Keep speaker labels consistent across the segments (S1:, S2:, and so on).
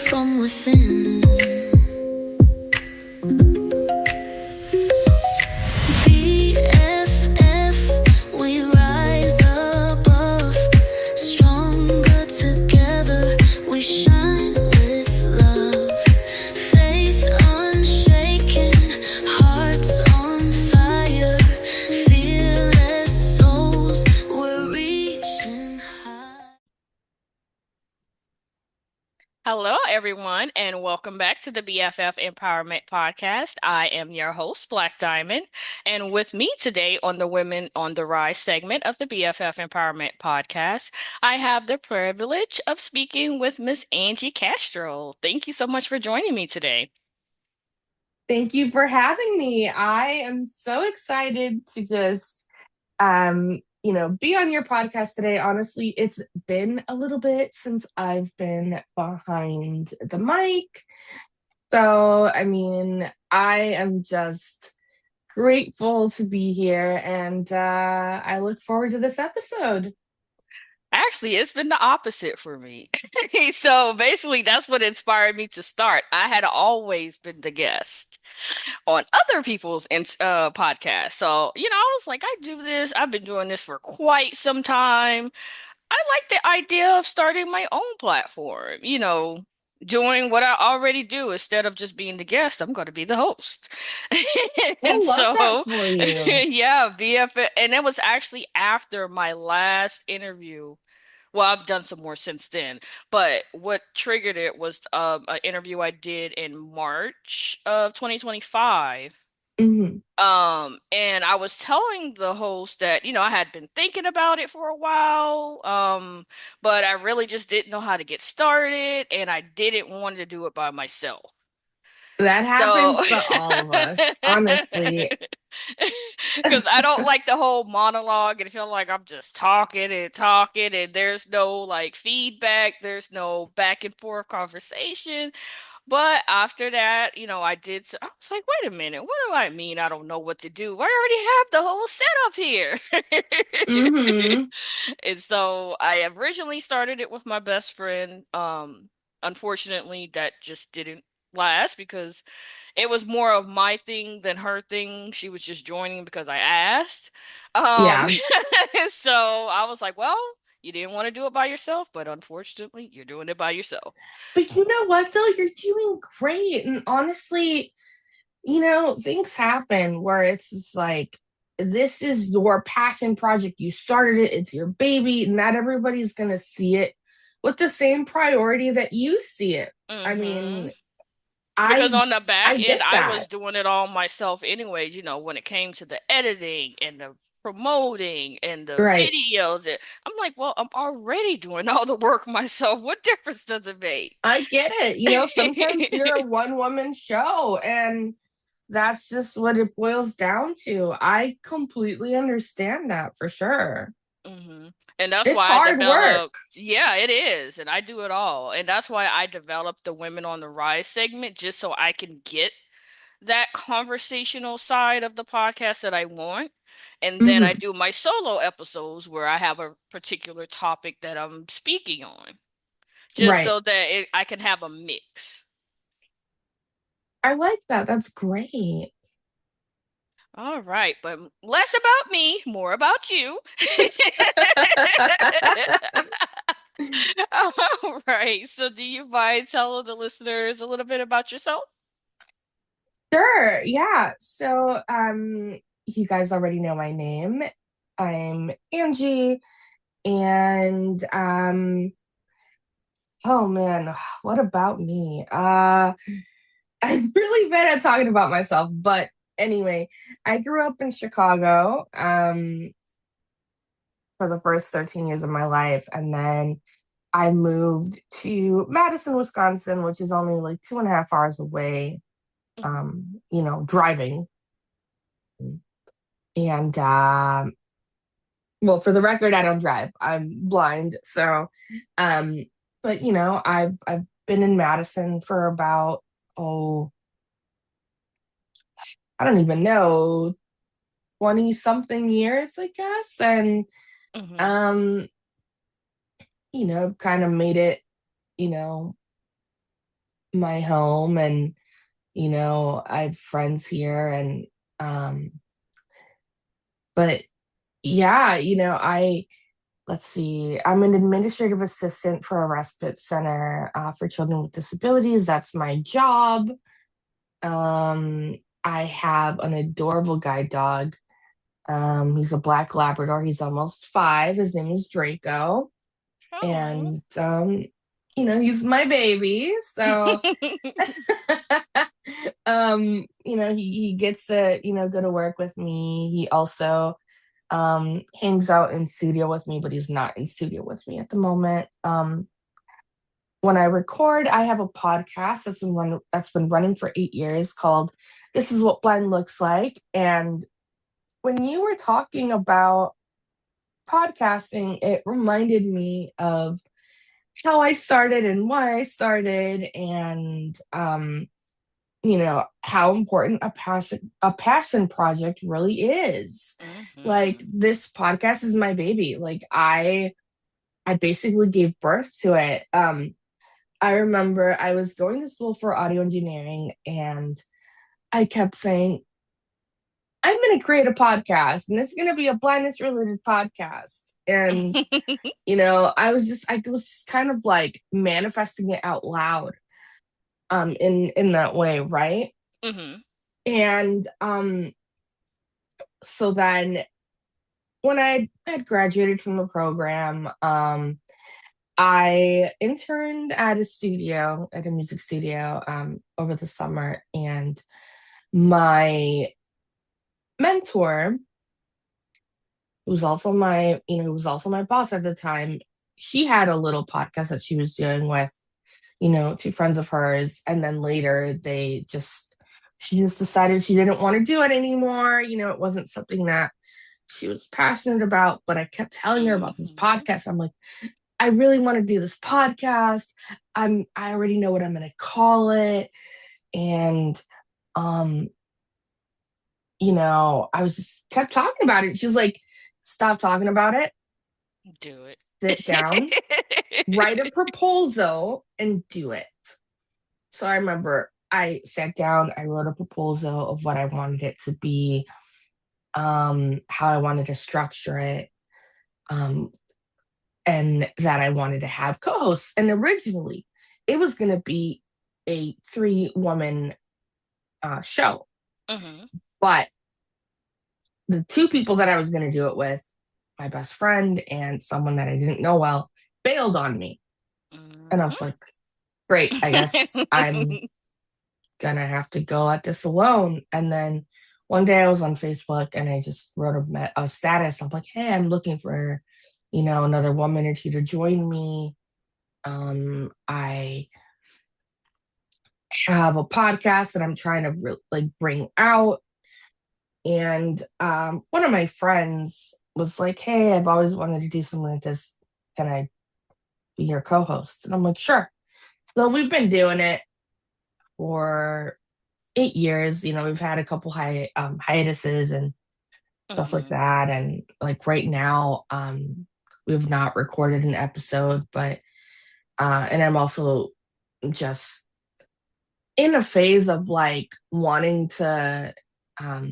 S1: from within. BFF, we rise above, stronger together, we shine with love. Faith unshaken, hearts on fire, fearless souls, we're reaching high.
S2: Hello, everyone, and welcome back to the BFF Empowerment Podcast. I am your host, Blaque Diamond, and with me today on the Women on the Rise segment of the BFF Empowerment Podcast, I have the privilege of speaking with Miss Angie Castro. Thank you so much for joining me today.
S3: Thank you for having me. I am so excited to just be on your podcast today. Honestly, it's been a little bit since I've been behind the mic. So, I am just grateful to be here and I look forward to this episode.
S2: Actually, it's been the opposite for me. So basically, that's what inspired me to start. I had always been the guest on other people's podcasts. So, I was like, I do this. I've been doing this for quite some time. I like the idea of starting my own platform, doing what I already do instead of just being the guest. I'm going to be the host.
S3: I
S2: And
S3: love that
S2: so,
S3: for you.
S2: yeah, BFF. And it was actually after my last interview. Well, I've done some more since then, but what triggered it was an interview I did in March of 2025.
S3: Mhm.
S2: And I was telling the host that, I had been thinking about it for a while, but I really just didn't know how to get started, and I didn't want to do it by myself.
S3: That
S2: So,
S3: happens to all of us, honestly.
S2: because I don't like the whole monologue and feel like I'm just talking and talking, and there's no like feedback, there's no back and forth conversation. But after that, I was like, wait a minute, what do I mean? I don't know what to do. I already have the whole setup here.
S3: hmm
S2: And so I originally started it with my best friend. Unfortunately, that just didn't last because it was more of my thing than her thing. She was just joining because I asked. Um,
S3: Yeah.
S2: so I was like, well, you didn't want to do it by yourself, but unfortunately, you're doing it by yourself.
S3: But you know what, though? You're doing great. And honestly, things happen where it's just like, this is your passion project. You started it, it's your baby. Not everybody's going to see it with the same priority that you see it. I
S2: Hmm.
S3: mean,
S2: Because
S3: I
S2: on the
S3: I
S2: back end,
S3: get
S2: I
S3: that.
S2: was doing it all myself anyways, when it came to the editing and the promoting and the
S3: Right.
S2: videos. I'm like, well, I'm already doing all the work myself. What difference does it make?
S3: I get it. Sometimes you're a one woman show and that's just what it boils down to. I completely understand that for sure.
S2: Hmm. And that's
S3: It's
S2: why I
S3: hard work.
S2: developed, yeah, it is. And I do it all. And that's why I developed the Women on the Rise segment, just so I can get that conversational side of the podcast that I want. And then I
S3: Mhm.
S2: do my solo episodes where I have a particular topic that I'm speaking on, just
S3: Right.
S2: so that I can have a mix.
S3: I like that. That's great.
S2: All right, but less about me, more about you. All right. So, do you mind telling the listeners a little bit about yourself?
S3: Sure. Yeah. So, you guys already know my name. I'm Angie, and oh man, what about me? I'm really bad at talking about myself, but anyway, I grew up in Chicago, for the first 13 years of my life, and then I moved to Madison, Wisconsin, which is only like 2.5 hours away,
S2: Mhm.
S3: driving. And well, for the record, I don't drive. I'm blind. So, um, but I've been in Madison for about, oh, I don't even know, 20 something years, I guess. And
S2: Mhm.
S3: um, kind of made it, you know, my home, and I have friends here, and um but yeah, I let's see, I'm an administrative assistant for a respite center for children with disabilities. That's my job. I have an adorable guide dog. He's a black Labrador. He's almost 5. His name is Draco.
S2: Oh.
S3: And he's my baby. So he gets to, go to work with me. He also hangs out in studio with me, but he's not in studio with me at the moment. When I record, I have a podcast that's been running for 8 years called "This Is What Blind Looks Like." And when you were talking about podcasting, it reminded me of how I started and why I started, and how important a passion project really is. Like,
S2: Mm-hmm.
S3: this podcast is my baby. Like, I basically gave birth to it. I remember I was going to school for audio engineering, and I kept saying, I'm going to create a podcast, and it's going to be a blindness related podcast. And, I was just kind of like manifesting it out loud, in that way. Right.
S2: Mm-hmm.
S3: And, so then when I had graduated from the program, I interned at a music studio, over the summer, and my mentor, who was also my boss at the time, she had a little podcast that she was doing with, 2 friends of hers, and then later she just decided she didn't want to do it anymore. It wasn't something that she was passionate about, but I kept telling her about this
S2: Mm-hmm.
S3: podcast. I'm like, I really want to do this podcast. I already know what I'm going to call it. And, um, I was just kept talking about it. She's like, stop talking about it,
S2: Do it.
S3: sit down, write a proposal, and do it. So I remember I sat down, I wrote a proposal of what I wanted it to be, how I wanted to structure it, um, and that I wanted to have co-hosts. And originally, it was going to be a 3-woman show,
S2: Mm-hmm.
S3: but the 2 people that I was going to do it with, my best friend and someone that I didn't know well, bailed on me. And I was like, great, I guess I'm
S2: Mm-hmm.
S3: gonna have to go at this alone. And then one day I was on Facebook, and I just wrote a status. I'm like, hey, I'm looking for, another woman or 2 to join me. I have a podcast that I'm trying to like bring out. And one of my friends was like, hey, I've always wanted to do something like this. Can I be your co-host? And I'm like, sure. So we've been doing it for 8 years. We've had a couple hiatuses and stuff like that. And like right now, we've not recorded an episode, but and I'm also just in a phase of like wanting to, how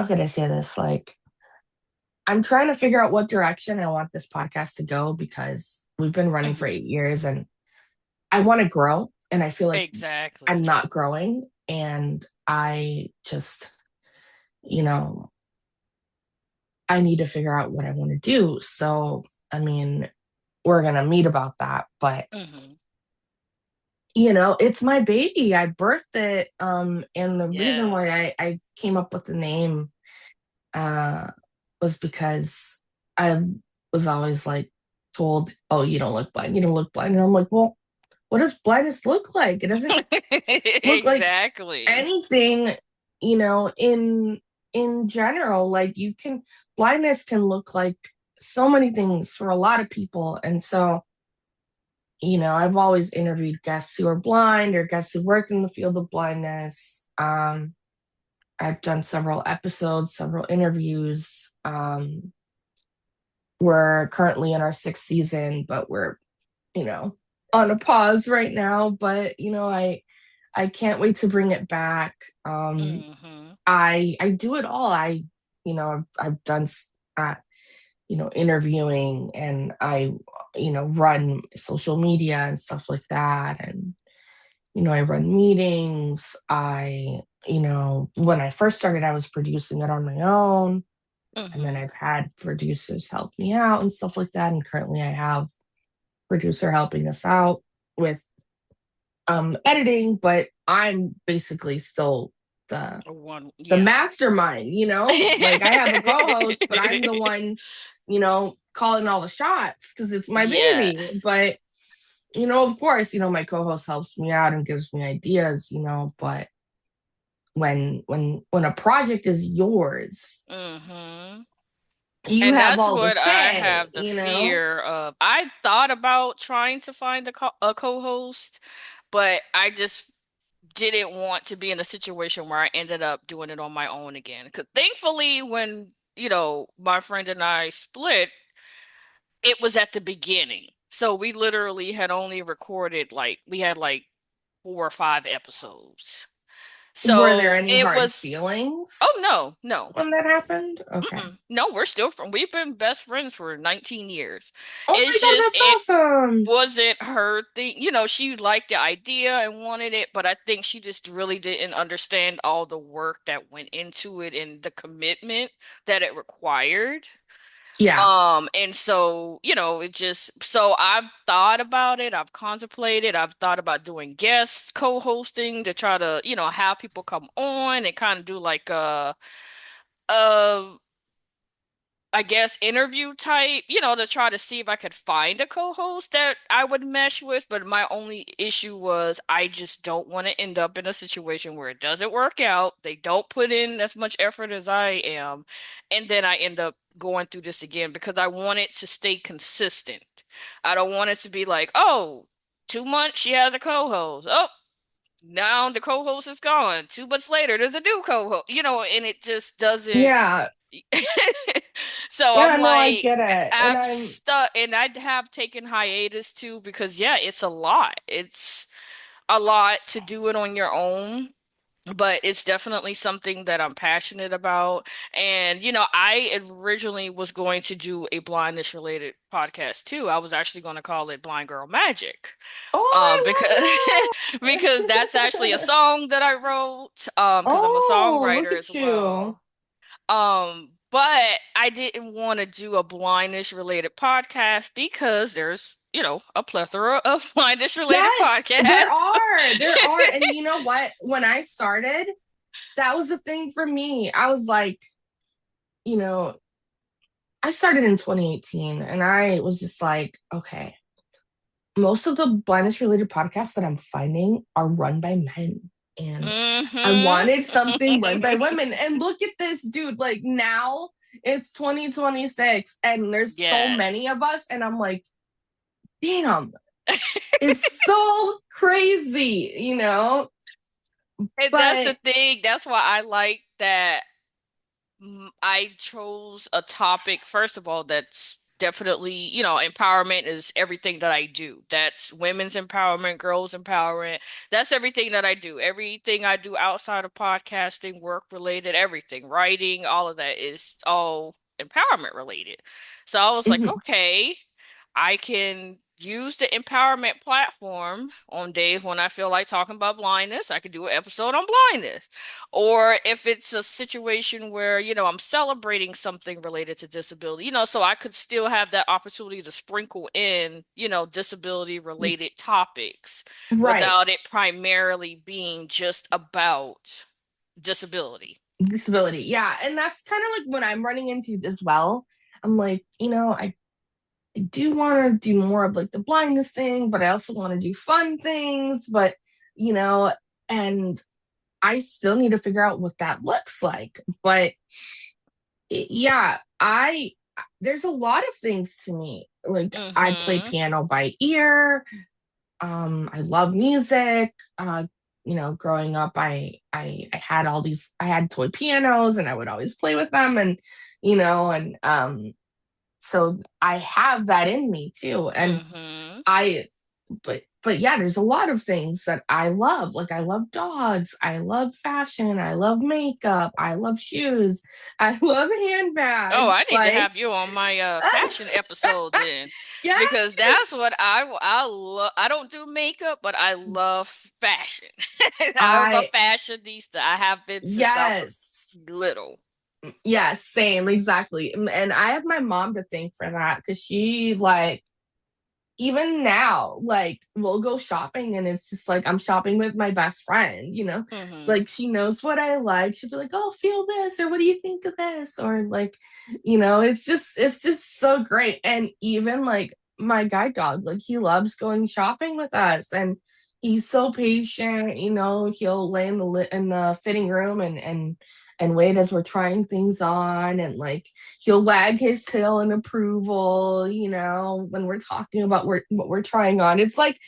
S3: could I say this? Like, I'm trying to figure out what direction I want this podcast to go, because we've been running for
S2: Mm-hmm.
S3: 8 years, and I want to grow, and I feel like I'm
S2: Exactly.
S3: not growing, and I just, you know, I need to figure out what I want to do. So, I mean, we're going to meet about that, but
S2: Mm-hmm.
S3: it's my baby. I birthed it. And the reason why
S2: Yes.
S3: I came up with the name uh was because I was always like told, oh, you don't look blind, you don't look blind. And I'm like, well, what does blindness look like? It doesn't look like
S2: Exactly.
S3: anything, in general. Like, blindness can look like so many things for a lot of people. And so, I've always interviewed guests who are blind or guests who work in the field of blindness. I've done several episodes, several interviews. We're currently in our 6th season, but we're, you know, on a pause right now, but I can't wait to bring it back.
S2: Hmm.
S3: I do it all. I've done uh, interviewing, and I run social media and stuff like that, and I run meetings. When I first started, I was producing it on my own, and then
S2: Hmm.
S3: I've had producers help me out and stuff like that, and currently I have producer helping us out with editing, but I'm basically still the
S2: One,
S3: the
S2: yeah.
S3: mastermind, like I have a co-host, but I'm the one, calling all the shots because it's my
S2: Yeah.
S3: baby. But of course, my co-host helps me out and gives me ideas, but when a project is yours,
S2: Hmm.
S3: you
S2: And
S3: have
S2: that's
S3: all the
S2: what I
S3: say,
S2: have the fear of. I thought about trying to find a co-host, but I just didn't want to be in a situation where I ended up doing it on my own again. Because thankfully, when, my friend and I split, it was at the beginning. So we literally had only recorded we had like 4 or 5 episodes.
S3: Were there
S2: So
S3: any
S2: it
S3: hard
S2: was, oh
S3: feelings
S2: no, no.
S3: when that happened? Okay.
S2: No, we've been best friends for 19 years.
S3: Oh my
S2: It's
S3: God,
S2: just,
S3: that's
S2: it
S3: awesome.
S2: wasn't her thing. She liked the idea and wanted it, but I think she just really didn't understand all the work that went into it and the commitment that it required.
S3: Yeah.
S2: And so, it just, so I've thought about it, I've contemplated, I've thought about doing guest co-hosting to try to, have people come on and kind of do like a I guess interview type, to try to see if I could find a co-host that I would mesh with. But my only issue was I just don't want to end up in a situation where it doesn't work out. They don't put in as much effort as I am. And then I end up going through this again because I want it to stay consistent. I don't want it to be like, oh, 2 months she has a co-host. Oh, now the co-host is gone. 2 months later, there's a new co-host, and it just doesn't.
S3: Yeah.
S2: So
S3: Yeah,
S2: I'm
S3: no, I
S2: like,
S3: get it. And
S2: I'm
S3: I'm
S2: stuck, and I have taken hiatus too because, yeah, it's a lot. It's a lot to do it on your own, but it's definitely something that I'm passionate about. And, I originally was going to do a blindness related podcast too. I was actually going to call it Blind Girl Magic. Because
S3: Oh, I
S2: because
S3: love
S2: that's actually a
S3: that.
S2: song that I wrote, because I'm a
S3: Oh, look
S2: songwriter as
S3: at you.
S2: well. But I didn't want to do a blindness related podcast because there's, a plethora of blindness related
S3: Yes, there
S2: podcasts.
S3: are. There are. And you know what? When I started, that was the thing for me. I was like, you know, I started in 2018, and I was just like, okay, most of the blindness related podcasts that I'm finding are run by men. And I
S2: Hmm.
S3: wanted something run by women. And look at this, dude. Like now it's 2026 and there's so
S2: Yeah.
S3: many of us. And I'm like, damn, it's so crazy,
S2: And that's the
S3: But
S2: thing. That's why I like that. I chose a topic, first of all, that's definitely, empowerment is everything that I do. That's women's empowerment, girls' empowerment. That's everything that I do. Everything I do outside of podcasting, work related, everything, writing, all of that is all empowerment related. So I was like,
S3: mhm,
S2: okay, I can use the empowerment platform on days when I feel like talking about blindness. I could do an episode on blindness. Or if it's a situation where, I'm celebrating something related to disability, so I could still have that opportunity to sprinkle in, disability related topics
S3: right.
S2: without it primarily being just about disability.
S3: Disability. Yeah. And that's kind of like what I'm running into as well. I'm like, I do want to do more of like the blindness thing, but I also want to do fun things. But, you know, and I still need to figure out what that looks like. But yeah, there's a lot of things to me. Like I play
S2: Mm-hmm.
S3: piano by ear. I love music. Growing up, I had I had toy pianos, and I would always play with them, and and so I have that in me too. And
S2: Mm-hmm.
S3: I but yeah, there's a lot of things that I love. Like I love dogs, I love fashion, I love makeup, I love shoes, I love
S2: Oh, I
S3: handbags.
S2: need to
S3: Like
S2: have you on my fashion episode then, because that's
S3: yes,
S2: what I love. I don't do makeup, but I love fashion. I'm a
S3: I
S2: fashionista. I have been since I was
S3: yes.
S2: little.
S3: Yeah, same, exactly. And I have my mom to thank for that because she like even now, like we'll go shopping and it's just like I'm shopping with my best friend, you know?
S2: Hmm.
S3: Like she knows what I like. She'll be like, "Oh, feel this," or "What do you think of this?" Or like, you know, it's just so great. And even like my guide dog, like he loves going shopping with us and he's so patient, you know, he'll lay in the fitting room and wait as we're trying things on and like he'll wag his tail in approval, you know, when we're talking about what we're trying on. It's like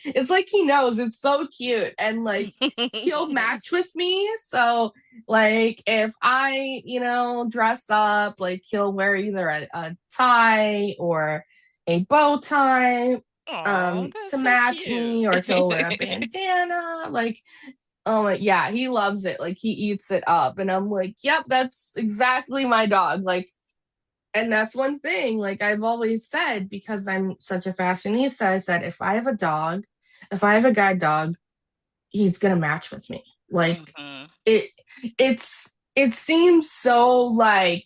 S3: he knows. It's so cute. And like he'll match with me. So like if I, you know, dress up, like he'll wear either a tie or a bow tie
S2: Oh, that's
S3: to
S2: so
S3: match
S2: cute.
S3: me, or he'll wear a bandana. Like oh my, yeah, he loves it. Like he eats it up. And I'm like, yep, that's exactly my dog. Like, and that's one thing, like I've always said, because I'm such a fashionista, I said if I have a dog, if I have a guide dog, he's gonna match with me. Like
S2: Hmm.
S3: it it seems so like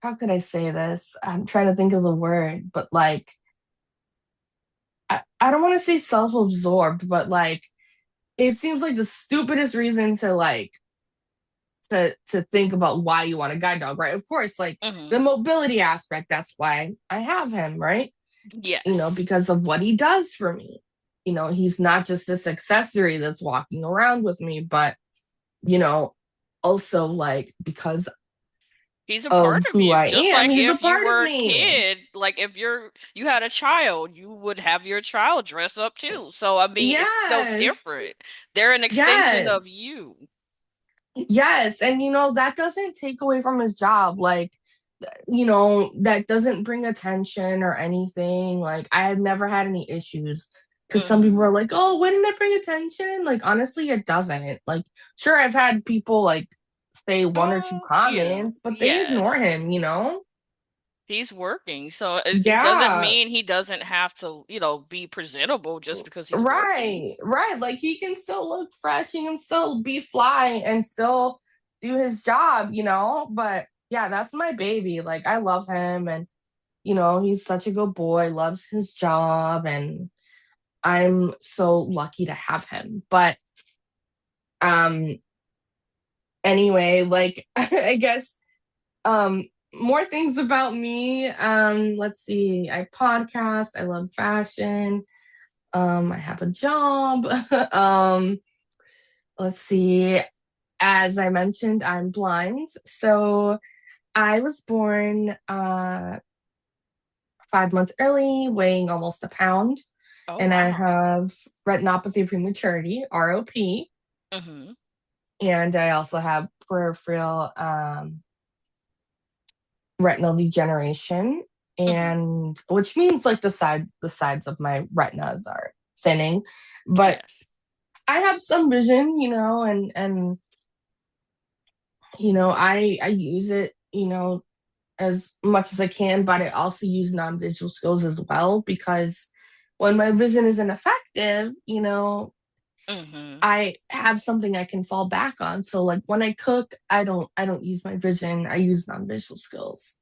S3: how could I say this? I'm trying to think of the word, but like I don't want to say self-absorbed, but like it seems like the stupidest reason to like to think about why you want a guide dog, right? Of course, like the
S2: Hmm.
S3: mobility aspect, that's why I have him, right? You know,
S2: Yes.
S3: because of what he does for me. You know, he's not just this accessory that's walking around with me, but you know, also like because
S2: He's a part
S3: of
S2: of
S3: who
S2: you.
S3: I
S2: Just
S3: am,
S2: like
S3: he's a
S2: if you
S3: part of
S2: were a
S3: me.
S2: kid, like if you had a child, you would have your child dress up too. So I mean, it's no
S3: Yes.
S2: different. They're an extension of
S3: Yes.
S2: you.
S3: Yes. And you know, that doesn't take away from his job. Like you know, that doesn't bring attention or anything. Like, I have never had any issues because some people
S2: Hmm.
S3: are like, oh, wouldn't it bring attention? Like, honestly, it doesn't. Like, sure, I've had people like say one or two
S2: Yeah.
S3: comments, but they ignore
S2: Yes.
S3: him, you know?
S2: He's working, so it doesn't
S3: Yeah,
S2: mean he doesn't have to, be presentable just because he's working.
S3: right, right. Like, he can still look fresh, he can still be fly and still do his job, you know? But yeah, that's my baby. Like, I love him and you know, he's such a good boy, loves his job, and I'm so lucky to have him. But um anyway, like I guess more things about me. Let's see. I podcast, I love fashion. I have a job. um let's see. As I mentioned, I'm blind. So I was born 5 months early, weighing almost a pound.
S2: Oh,
S3: And I
S2: wow.
S3: have retinopathy prematurity, ROP,
S2: Hmm.
S3: and I also have peripheral retinal degeneration,
S2: Hmm.
S3: and which means like the sides of my retinas are thinning, but
S2: Yes.
S3: I have some vision, you know, and you know I use it, you know, as much as I can, but I also use non-visual skills as well because when my vision isn't effective, you know,
S2: Hmm.
S3: I have something I can fall back on. So like when I cook, I don't use my vision. I use non-visual skills,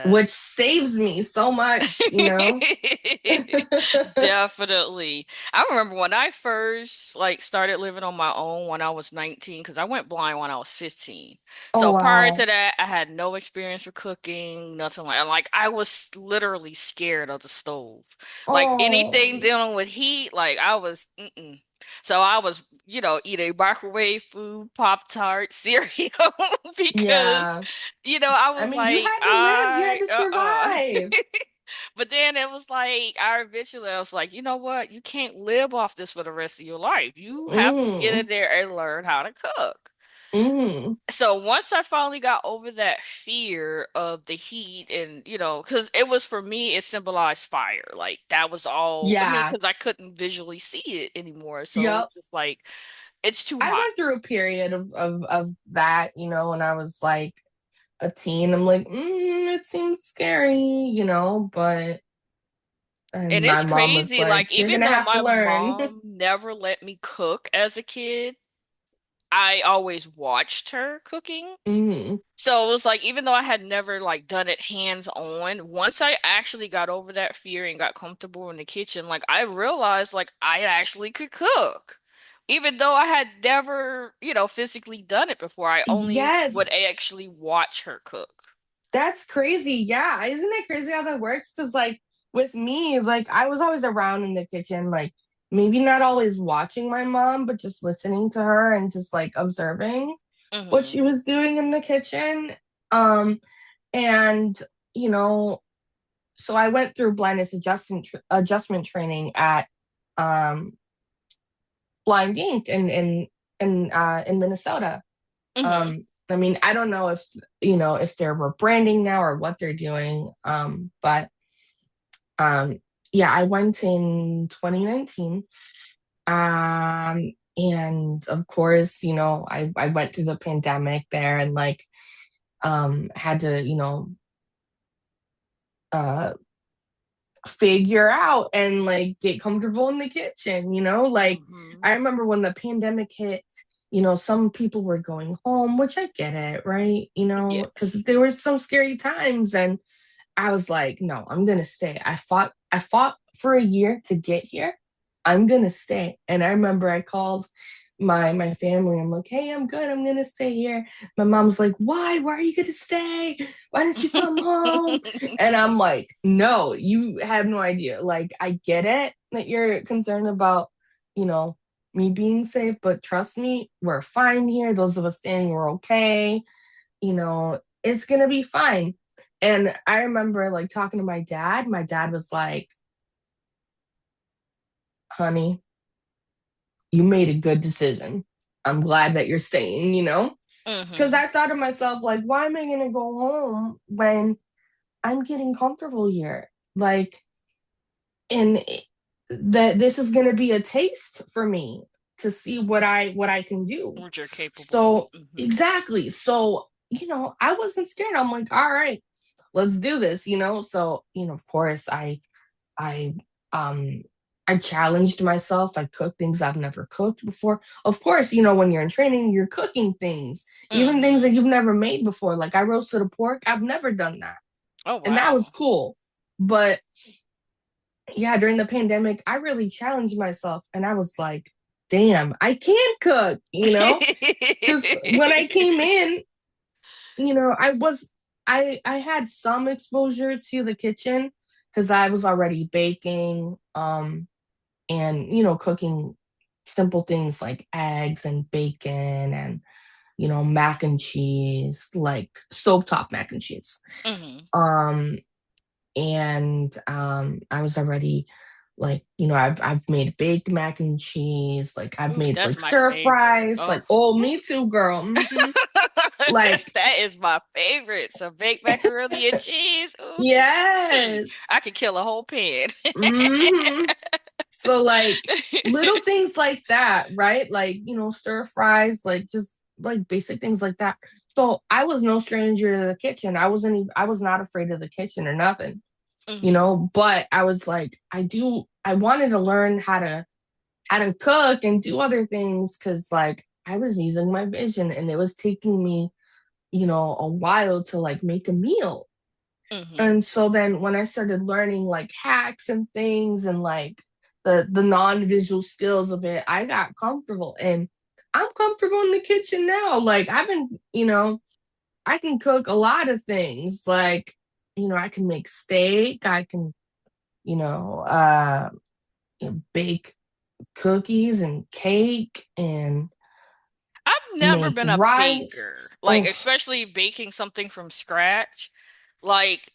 S3: which
S2: Yes.
S3: saves me so much, you know?
S2: Definitely. I remember when I first like started living on my own when I was 19, because I went blind when I was 15.
S3: Oh
S2: So prior
S3: wow.
S2: to that, I had no experience with cooking, nothing like I was literally scared of the stove. Like anything
S3: Oh
S2: dealing with heat, like I was So I was, eating microwave food, Pop-Tart, cereal because
S3: yeah.
S2: I
S3: I
S2: was
S3: mean, you
S2: like,
S3: had to live, you had to
S2: uh-uh.
S3: survive.
S2: But then it was like, I was like, you know what? You can't live off this for the rest of your life. You have to get
S3: Mm.
S2: in there and learn how to cook.
S3: Hmm.
S2: So once I finally got over that fear of the heat and, because it was for me, it symbolized fire. Like that was all, I mean,
S3: Yeah.
S2: because I couldn't visually see it anymore. So
S3: Yep.
S2: it's just like, it's too
S3: I
S2: hot.
S3: went through a period of that, when I was like a teen. I'm like, it seems scary, but and
S2: And
S3: my
S2: it's
S3: mom was
S2: crazy.
S3: like,
S2: Like,
S3: you're
S2: even
S3: gonna
S2: though
S3: have to
S2: my
S3: learn.
S2: mom never let me cook as a kid, I always watched her cooking.
S3: Hmm.
S2: So it was like, even though I had never like done it hands on, once I actually got over that fear and got comfortable in the kitchen, like I realized like I actually could cook. Even though I had never, physically done it before, I only
S3: Yes,
S2: would actually watch her cook.
S3: that's crazy. Yeah, isn't it crazy how that works? Because like with me, like I was always around in the kitchen, like maybe not always watching my mom, but just listening to her and just like observing what
S2: Hmm.
S3: she was doing in the kitchen. Um, and you know, so I went through adjustment training at um Blind Ink in Minnesota.
S2: Hmm.
S3: I mean, I don't know if they're rebranding now or what they're doing. But um, yeah, I went in 2019. And of course, I went through the pandemic there and like had to, uh figure out and like get comfortable in the kitchen, like
S2: Hmm.
S3: I remember when the pandemic hit, some people were going home, which I get it, right? Because
S2: Yes.
S3: there were some scary times and I was like, no, I'm gonna stay. I fought for a year to get here. I'm gonna stay. And I remember I called my family. I'm like, hey, I'm good. I'm gonna stay here. My mom's like, why? Why are you gonna stay? Why don't you come home? And I'm like, no, you have no idea. Like, I get it that you're concerned about, you know, me being safe, but trust me, we're fine here. Those of us staying, we're okay. It's gonna be fine. And I remember like talking to my dad. My dad was like, honey, you made a good decision. I'm glad that you're staying, Because
S2: Hmm.
S3: I thought to myself, like, why am I gonna go home when I'm getting comfortable here? Like, and that this is gonna be a taste for me to see what I can do.
S2: What you're capable of.
S3: So exactly. So, I wasn't scared. I'm like, all right, let's do this, So, of course I um I challenged myself. I cooked things I've never cooked before. Of course, when you're in training, you're cooking things, even things that
S2: Hmm.
S3: you've never made before. Like I roasted a pork. I've never done that.
S2: Oh,
S3: And that was
S2: wow.
S3: cool. But yeah, during the pandemic, I really challenged myself and I was like, damn, I can cook, Because when I came in, I had some exposure to the kitchen because I was already baking, and cooking simple things like eggs and bacon and mac and cheese, like stovetop mac and cheese.
S2: Hmm.
S3: Um and I was already like, I've made baked mac and cheese, like I've
S2: Ooh,
S3: made
S2: that's
S3: like
S2: my
S3: stir
S2: favorite.
S3: fries,
S2: Oh,
S3: like, oh,
S2: ooh.
S3: me too, girl. Like,
S2: That is my favorite. Some baked macaroni and cheese. Ooh.
S3: yes.
S2: I could kill a whole pan.
S3: Hmm. So like little things like that, right? Like, stir fries, like just like basic things like that. So I was no stranger to the kitchen. I was not afraid of the kitchen or nothing,
S2: Hmm.
S3: but I was like, I wanted to learn how to cook and do other things because like I was using my vision and it was taking me, a while to like make a meal.
S2: Hmm.
S3: And so then when I started learning like hacks and things and like the non-visual skills of it, I got comfortable and I'm comfortable in the kitchen now. Like I've been, I can cook a lot of things. Like, I can make steak, I can, you know, uh bake cookies and cake and
S2: I've never
S3: make
S2: been a baker,
S3: rice.
S2: like
S3: Oh,
S2: especially baking something from scratch. Like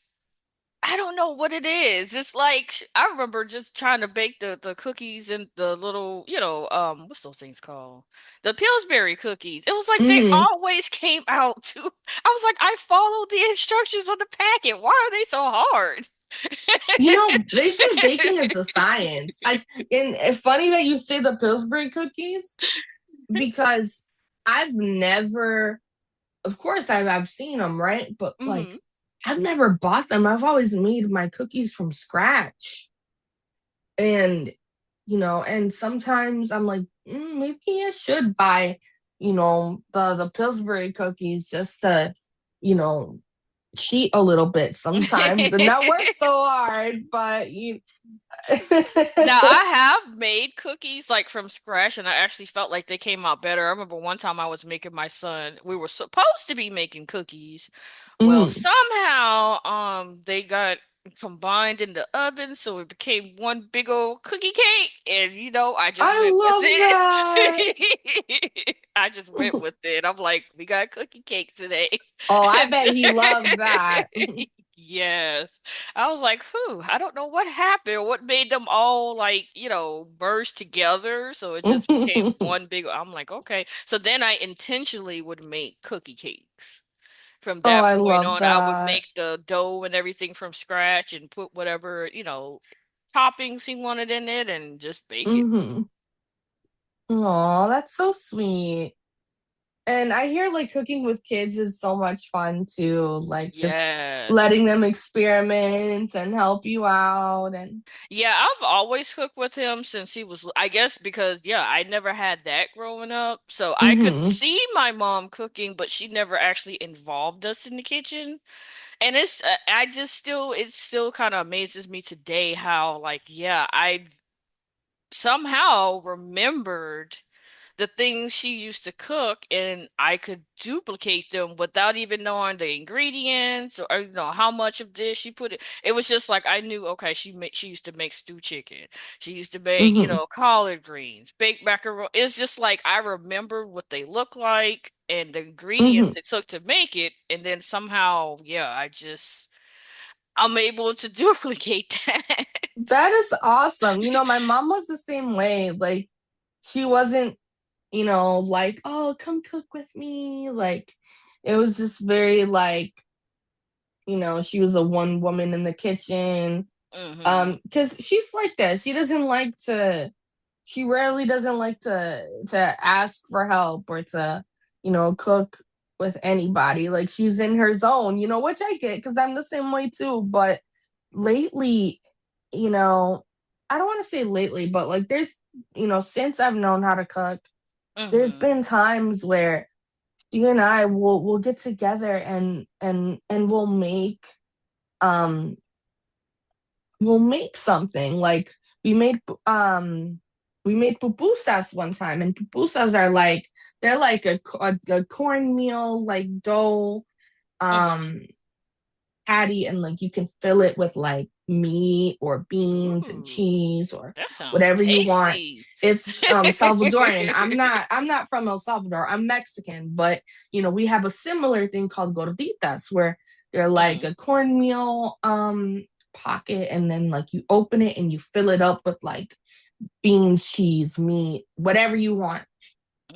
S2: I don't know what it is. It's like I remember just trying to bake the cookies and the little, what's those things called? The Pillsbury cookies. It was like they
S3: Hmm.
S2: always came out to I was like, I followed the instructions on the packet. Why are they so hard?
S3: They say baking is a science. And it's funny that you say the Pillsbury cookies because I've never, of course, I've seen them, right? But
S2: Hmm.
S3: like, I've never bought them. I've always made my cookies from scratch, and and sometimes I'm like, maybe I should buy, the Pillsbury cookies just to, you know, cheat a little bit sometimes and not work so hard. But you.
S2: Now I have made cookies like from scratch and I actually felt like they came out better. I remember one time I was making my son, we were supposed to be making cookies. Well,
S3: Mhm.
S2: somehow they got combined in the oven so it became one big old cookie cake and I just
S3: I
S2: went with
S3: love that.
S2: it. I just went with it. I'm like, we got cookie cake today.
S3: Oh, I
S2: And
S3: bet he loves that.
S2: yes. I was like, whew, I don't know what happened, what made them all like, merge together. So it just became one big, I'm like, okay. So then I intentionally would make cookie cakes. From
S3: Oh,
S2: that
S3: I
S2: point
S3: love
S2: on, I would
S3: that.
S2: make the dough and everything from scratch and put whatever, toppings he wanted in it and just bake it.
S3: Hmm. Oh, that's so sweet. And I hear like cooking with kids is so much fun too, like just
S2: Yes.
S3: letting them experiment and help you out and
S2: Yeah, I've always cooked with him since he was, I guess because, yeah, I never had that growing up. So I could
S3: hmm
S2: see my mom cooking, but she never actually involved us in the kitchen. And I just still, it still kind of amazes me today how, like, yeah, I somehow remembered the things she used to cook and I could duplicate them without even knowing the ingredients or how much of this she put it. It was just like I knew, okay, she used to make stew chicken. She used to make,
S3: hmm
S2: collard greens, baked macaroni. It's just like I remember what they look like and the
S3: hmm
S2: ingredients it took to make it and then somehow, yeah, I'm able to duplicate that.
S3: That is awesome. My mom was the same way. Like she wasn't, like, oh, come cook with me. Like it was just very like, she was a one woman in the kitchen.
S2: Hmm.
S3: Because she's like that. She rarely doesn't like to ask for help or to, cook with anybody. Like she's in her zone, which I get because I'm the same way too. But lately, you know, I don't want to say lately, but like there's, since I've known how to cook, there's
S2: Hmm.
S3: been times where she and I will get together and um we'll make something. Like we made um we made pupusas one time, and pupusas are like they're like a cornmeal like dough
S2: Hmm.
S3: um patty, and like you can fill it with like meat or beans and
S2: Ooh,
S3: cheese or
S2: that sounds
S3: whatever you want.
S2: tasty.
S3: It's Salvadorian. I'm not from El Salvador. I'm Mexican, but we have a similar thing called gorditas where they're like
S2: Mm,
S3: a cornmeal pocket, and then like you open it and you fill it up with like beans, cheese, meat, whatever you want.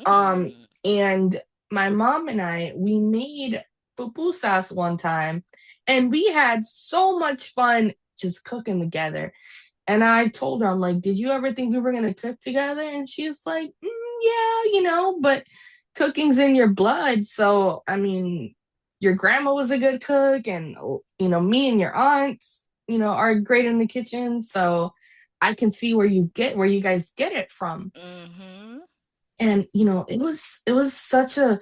S3: Um,
S2: mm.
S3: and my mom and we made pupusas one time, and we had so much fun just cooking together. And I told her, I'm like, did you ever think we were gonna cook together? And she's like, yeah, but cooking's in your blood. So I mean, your grandma was a good cook, and me and your aunts, are great in the kitchen. So I can see where you guys get it from.
S2: Mm-hmm.
S3: And it was such a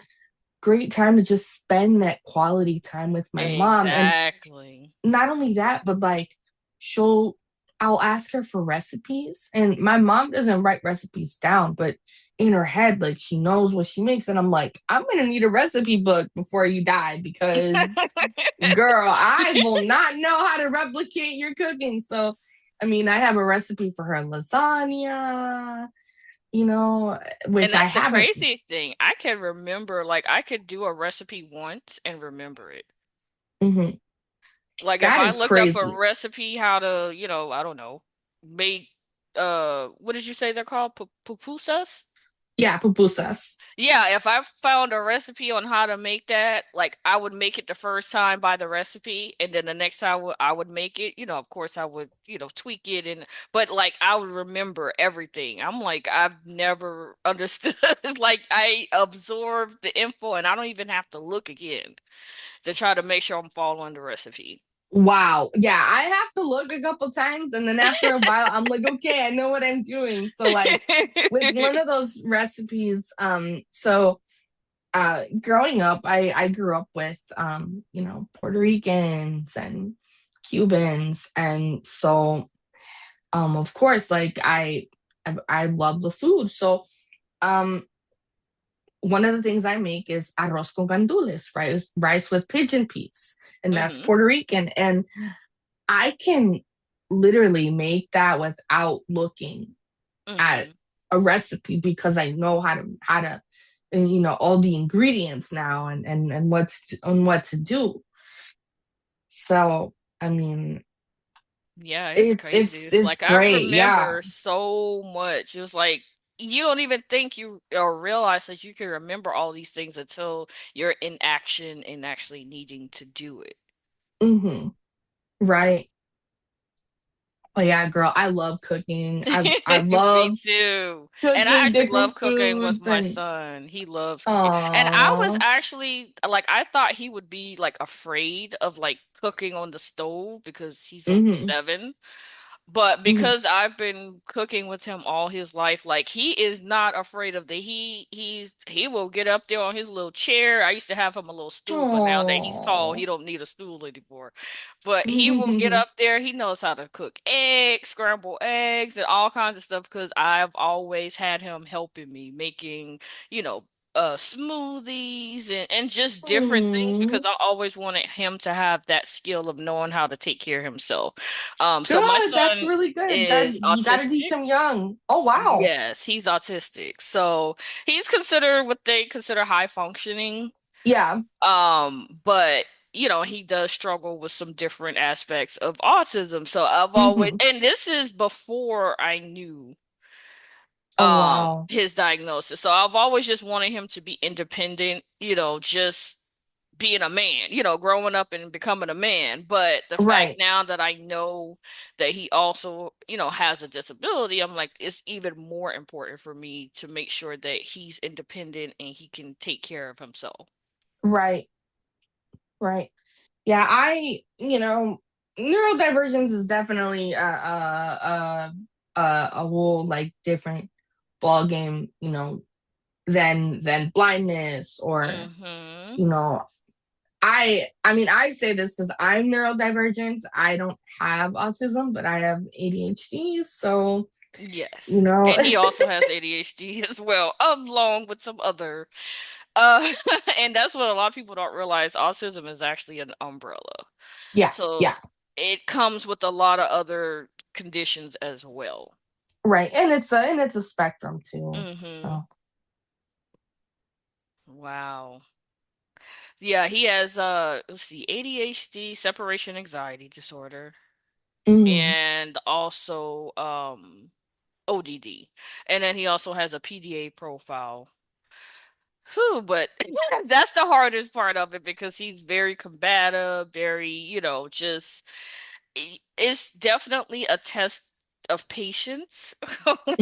S3: great time to just spend that quality time with my mom. And
S2: Exactly.
S3: not only that, but like she'll I'll ask her for recipes, and my mom doesn't write recipes down, but in her head, like she knows what she makes. And I'm like, I'm gonna need a recipe book before you die because girl, I will not know how to replicate your cooking. So I mean, I have a recipe for her lasagna, you know,
S2: And
S3: which I
S2: that's the
S3: haven't.
S2: craziest thing. I can remember, like, I could do a recipe once and remember it.
S3: Mhm.
S2: Like if
S3: That
S2: I
S3: is
S2: looked up a
S3: crazy.
S2: recipe how to, I don't know, make what did you say they're called? Pupusas?
S3: Yeah, pupusas.
S2: Yeah, if I found a recipe on how to make that, like I would make it the first time by the recipe, and then the next time I would make it, of course I would, tweak it but like I would remember everything. I'm like I've never understood like I absorbed the info and I don't even have to look again to try to make sure I'm following the recipe.
S3: Wow. Yeah, I have to look a couple times and then after a while I'm like, okay, I know what I'm doing. So like with one of those recipes, growing up, I grew up with Puerto Ricans and Cubans, and so of course like I love the food. So um one of the things I make is arroz con gandules, rice with pigeon peas, and that's
S2: hmm
S3: Puerto Rican. And I can literally make that without looking at
S2: hmm
S3: a recipe because I know how to and, all the ingredients now and what to do. So I mean,
S2: Yeah, it's
S3: it's
S2: crazy.
S3: it's
S2: It's
S3: it's
S2: like I
S3: great. Yeah.
S2: remember so much. It was like you don't even think you or realize that you can remember all these things until you're in action and actually needing to do it.
S3: Hmm. Right. Oh yeah, girl. I love cooking. I
S2: Me
S3: love
S2: too. And I
S3: cooking
S2: actually
S3: different
S2: love cooking with
S3: foods
S2: my
S3: and
S2: son. He loves cooking. And I was
S3: oh.
S2: actually like I thought he would be like afraid of like cooking on the stove because he's only
S3: Hmm.
S2: 7. But
S3: Hmm.
S2: because I've been cooking with him all his life, like he is not afraid of he will get up there on his little chair. I used to have him a little stool, but now that he's tall, he
S3: Oh.
S2: don't need a stool anymore. But he will get up there. He knows how to cook eggs, scramble eggs, and all kinds of stuff because I've always had him helping me making, you know, smoothies and just different things because
S3: Hmm.
S2: I always wanted him to have that skill of knowing how to take care of himself. So my
S3: Good. That's
S2: son
S3: really good. That
S2: is
S3: you got to teach
S2: autistic.
S3: them young. Oh wow.
S2: Yes, he's autistic. So he's considered what they consider high functioning.
S3: Yeah.
S2: But he does struggle with some different aspects of autism. So I've always,
S3: Hmm.
S2: and this is before I knew
S3: Oh wow.
S2: his diagnosis. So I've always just wanted him to be independent, just being a man, growing up and becoming a man. But the fact
S3: Right.
S2: now that I know that he also, has a disability, I'm like, it's even more important for me to make sure that he's independent and he can take care of himself.
S3: Right. Right. Yeah. Neurodivergence is definitely a whole like different ball game. Than blindness or
S2: Mm-hmm.
S3: you know I mean, I say this because I'm neurodivergent. I don't have autism, but I have ADHD. So, you
S2: Yes.
S3: know,
S2: And he also has ADHD as well, along with some other and that's what a lot of people don't realize. Autism is actually an umbrella.
S3: yeah,
S2: So
S3: yeah,
S2: it comes with a lot of other conditions as well.
S3: right. And it's a spectrum too.
S2: Mm-hmm.
S3: So,
S2: Wow. Yeah, he has let's see, ADHD, separation anxiety disorder,
S3: mm,
S2: and also ODD. And then he also has a PDA profile. Whew, but that's the hardest part of it because he's very combative, very, just it's definitely a test of patience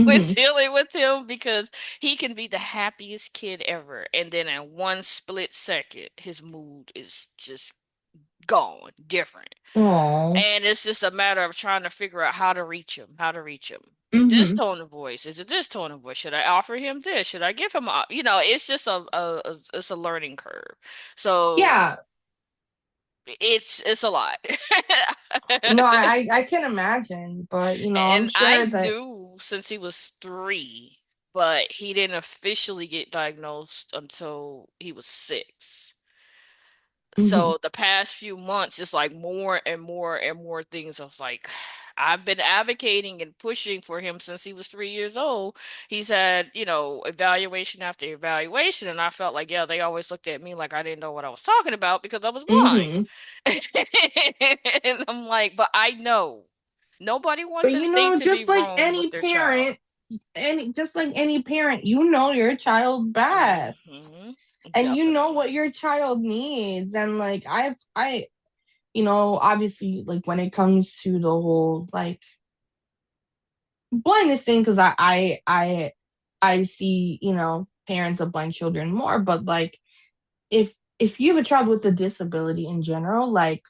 S2: when
S3: hmm.
S2: dealing with him because he can be the happiest kid ever, and then in one split second, his mood is just gone, different.
S3: Oh,
S2: And it's just a matter of trying to figure out how to reach him, how to reach him. This
S3: hmm.
S2: tone of voice, is it this tone of voice? Should I offer him this? Should I give him it's just it's a learning curve. So
S3: Yeah.
S2: it's a lot.
S3: No, I can imagine, but I'm
S2: And I
S3: sure that.
S2: knew since he was 3, but he didn't officially get diagnosed until he was 6.
S3: Hmm.
S2: So the past few months, it's like more and more and more things. I was like, I've been advocating and pushing for him since he was 3 years old. He's had, evaluation after evaluation, and I felt like, yeah, they always looked at me like I didn't know what I was talking about because I was blind.
S3: Mm-hmm.
S2: And I'm like, but I know nobody
S3: But
S2: wants anything to be
S3: just like
S2: wrong with
S3: any
S2: their child.
S3: parent, you know your child best.
S2: Hmm.
S3: And you know what
S2: Definitely.
S3: your child needs. And like obviously like when it comes to the whole like blindness thing, because I see, parents of blind children more, but like if you have a child with a disability in general, like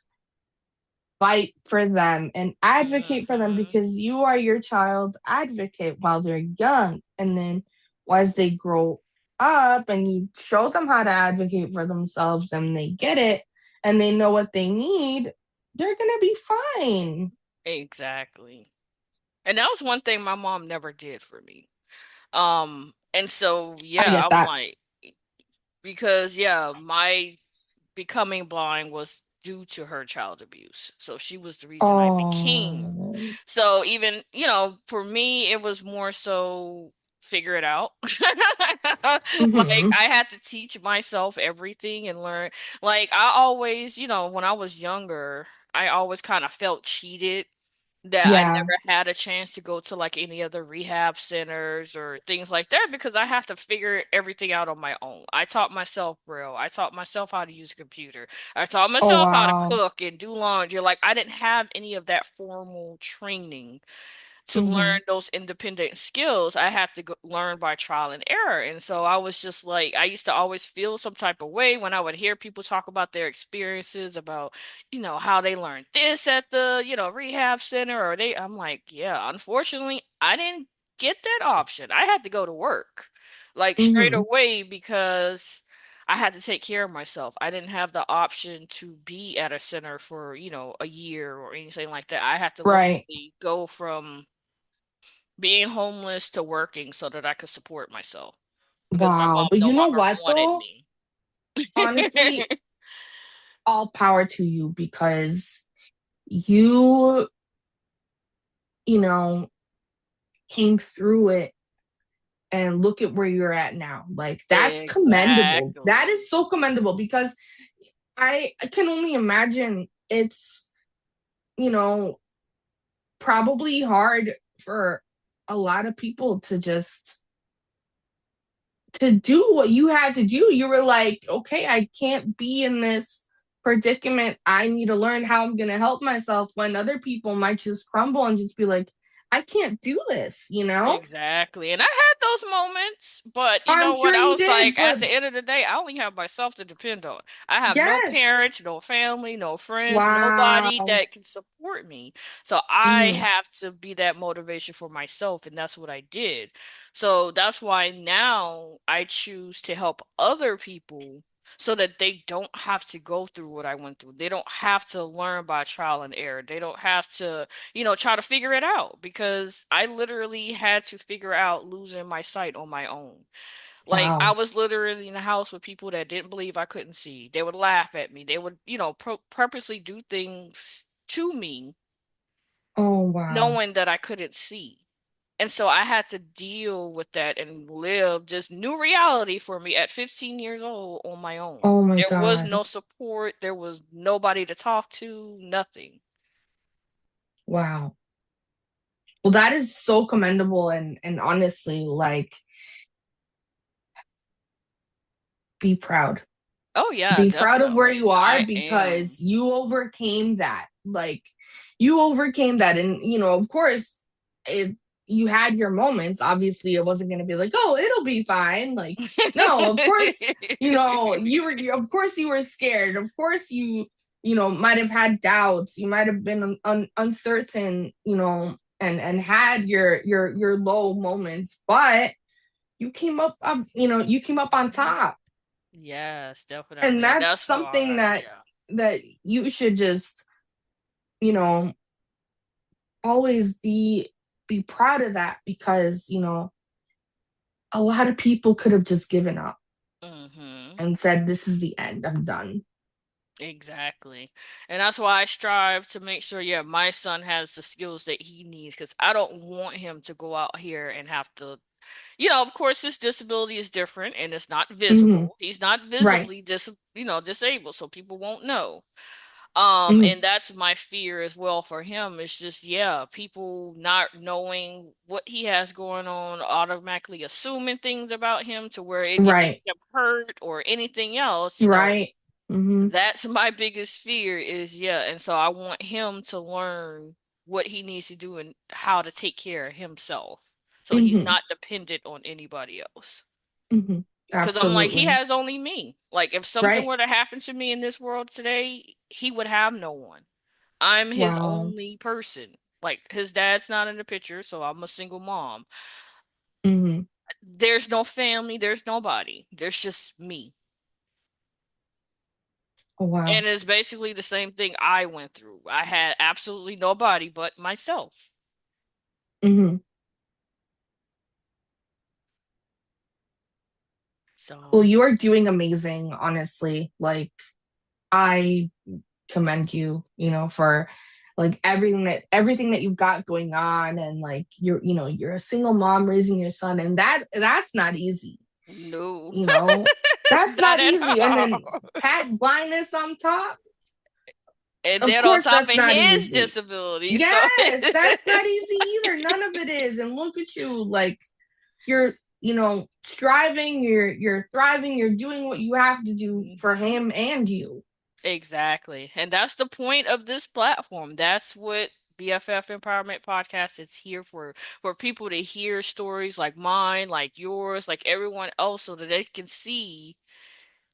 S3: fight for them and advocate for them,
S2: Hmm.
S3: because you are your child's advocate while they're young. And then as they grow up and you show them how to advocate for themselves and they get it and they know what they need, they're going to be fine.
S2: Exactly. And that was one thing my mom never did for me. And so
S3: I
S2: yeah,
S3: get
S2: I'm
S3: that.
S2: like, because yeah, my becoming blind was due to her child abuse. So she was the reason I became.
S3: Oh.
S2: So even, for me, it was more so figure it out. Like
S3: Hmm.
S2: I had to teach myself everything and learn. Like I always, when I was younger, I always kind of felt cheated that I
S3: Yeah.
S2: never had a chance to go to like any other rehab centers or things like that because I have to figure everything out on my own. I taught myself Braille. I taught myself how to use a computer. I taught
S3: Oh,
S2: myself how to
S3: wow.
S2: cook and do laundry. Like I didn't have any of that formal training to
S3: Hmm.
S2: learn those independent skills. I had to learn by trial and error. And so I was just like, I used to always feel some type of way when I would hear people talk about their experiences about, how they learned this at the, rehab center or I'm like, yeah, unfortunately, I didn't get that option. I had to go to work like straight
S3: Hmm.
S2: away because I had to take care of myself. I didn't have the option to be at a center for, a year or anything like that. I had to
S3: Right.
S2: literally go from being homeless to working so that I could support myself because my
S3: Wow.
S2: mom
S3: But
S2: no
S3: you know
S2: longer
S3: what,
S2: wanted
S3: though?
S2: me.
S3: Honestly, all power to you, because you, you know, came through it and look at where you're at now. Like, that's commendable. That is
S2: Exactly.
S3: so commendable, because I can only imagine it's, you know, probably hard for a lot of people to do what you had to do. You were like, okay, I can't be in this predicament. I need to learn how I'm going to help myself, when other people might just crumble and just be like, I can't do this, you know?
S2: Exactly. And I had those moments, but you
S3: I'm
S2: know what?
S3: sure
S2: I
S3: you
S2: was
S3: did,
S2: like, at
S3: but
S2: the end of the day, I only have myself to depend on. I have no
S3: yes.
S2: parents, no family, no friends, nobody
S3: Wow.
S2: that can support me. So I
S3: Mhm.
S2: have to be that motivation for myself, and that's what I did. So that's why now I choose to help other people so that they don't have to go through what I went through. They don't have to learn by trial and error. They don't have to try to figure it out because I literally had to figure out losing my sight on my own. Like I
S3: Wow.
S2: was literally in the house with people that didn't believe I couldn't see. They would laugh at me. They would, purposely do things to me
S3: Oh, wow.
S2: knowing that I couldn't see. And so I had to deal with that and live just new reality for me at 15 years old on my own.
S3: Oh my
S2: There was
S3: God.
S2: no support, there was nobody to talk to, nothing.
S3: Wow. Well, that is so commendable, and honestly, like, be proud.
S2: Oh yeah,
S3: Be proud of where
S2: definitely.
S3: you are,
S2: I am.
S3: because you overcame that. Like, you overcame that. And, of course, it you had your moments. Obviously, it wasn't going to be like, oh, it'll be fine. Like, no, of course, of course you were scared. Of course might have had doubts. You might have been uncertain, and had your low moments, but you came up on top.
S2: Yes,
S3: And
S2: definitely. And
S3: that's
S2: that's
S3: something
S2: why,
S3: that
S2: yeah.
S3: you should just, you know always be proud of that, because a lot of people could have just given up
S2: Hmm.
S3: and said, this is the end, I'm done.
S2: Exactly. And that's why I strive to make sure, yeah, my son has the skills that he needs because I don't want him to go out here and have to, of course, his disability is different and it's not
S3: Hmm.
S2: visible. He's not
S3: Right.
S2: visibly disabled, so people won't know.
S3: Hmm.
S2: And that's my fear as well for him. It's just, yeah, people not knowing what he has going on, automatically assuming things about him to where it can make
S3: Right.
S2: him hurt or anything else.
S3: Right. Hmm.
S2: That's my biggest fear is, yeah, and so I want him to learn what he needs to do and how to take care of himself. So he's
S3: Hmm.
S2: not dependent on anybody else.
S3: Hmm.
S2: Because I'm like, he
S3: Absolutely.
S2: has only me. Like, if something
S3: Right.
S2: were to happen to me in this world today, he would have no one. I'm his
S3: Wow.
S2: only person. Like, his dad's not in the picture, so I'm a single mom.
S3: Hmm.
S2: There's no family, there's nobody. There's just me.
S3: Oh, wow.
S2: And it's basically the same thing I went through. I had absolutely nobody but myself.
S3: Hmm. Well,
S2: So,
S3: you are doing amazing, honestly. Like, I commend you, for like everything that you've got going on, and like you're a single mom raising your son, and that's not easy,
S2: no,
S3: you know. That's
S2: not
S3: not
S2: at
S3: easy. And
S2: all.
S3: then pat blindness on top.
S2: And
S3: Of
S2: then on
S3: course
S2: top of
S3: that's not
S2: his
S3: easy.
S2: disability, so
S3: Yes, that's not easy either. None of it is. And look at you, like you're striving, you're thriving, you're doing what you have to do for
S2: Mhm.
S3: him and you.
S2: Exactly. And that's the point of this platform. That's what BFF Empowerment Podcast is here for people to hear stories like mine, like yours, like everyone else so that they can see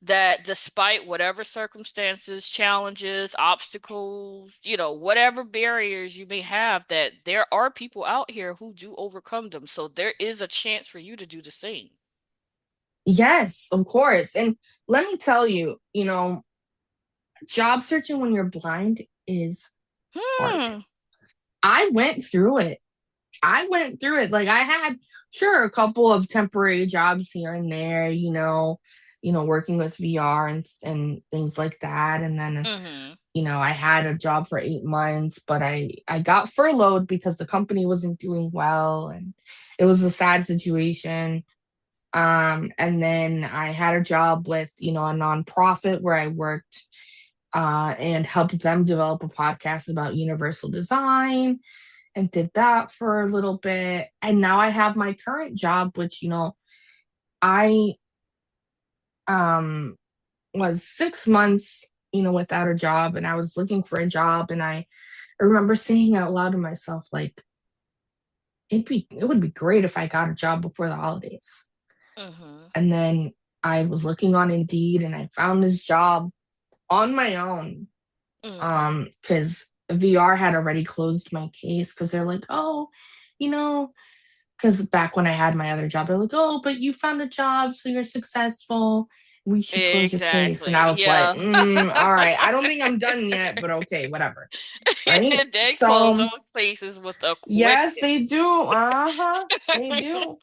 S2: that despite whatever circumstances, challenges, obstacles, whatever barriers you may have, that there are people out here who do overcome them. So there is a chance for you to do the same.
S3: Yes, of course. And let me tell you, job searching when you're blind is hard.
S2: Hmm.
S3: I went through it. I went through it. Like I had, sure, a couple of temporary jobs here and there, working with VR and things like that. And then,
S2: Mm-hmm.
S3: I had a job for 8 months, but I got furloughed because the company wasn't doing well, and it was a sad situation. And then I had a job with, a nonprofit where I worked and helped them develop a podcast about universal design, and did that for a little bit. And now I have my current job, which, I was 6 months, without a job, and I was looking for a job. And I remember saying out loud to myself, like, it would be great if I got a job before the holidays.
S2: Mm-hmm.
S3: And then I was looking on Indeed and I found this job on my own.
S2: Mm-hmm.
S3: Because VR had already closed my case, because they're like, oh, you know, because back when I had my other job, they're like, oh, but you found a job, so you're successful. We should close your case. And I
S2: Exactly.
S3: was like,
S2: Yeah.
S3: all right, I don't think I'm done yet, but okay, whatever. Right.
S2: They close
S3: So
S2: those places with a
S3: yes, they
S2: quickness.
S3: do. Uh-huh. They do.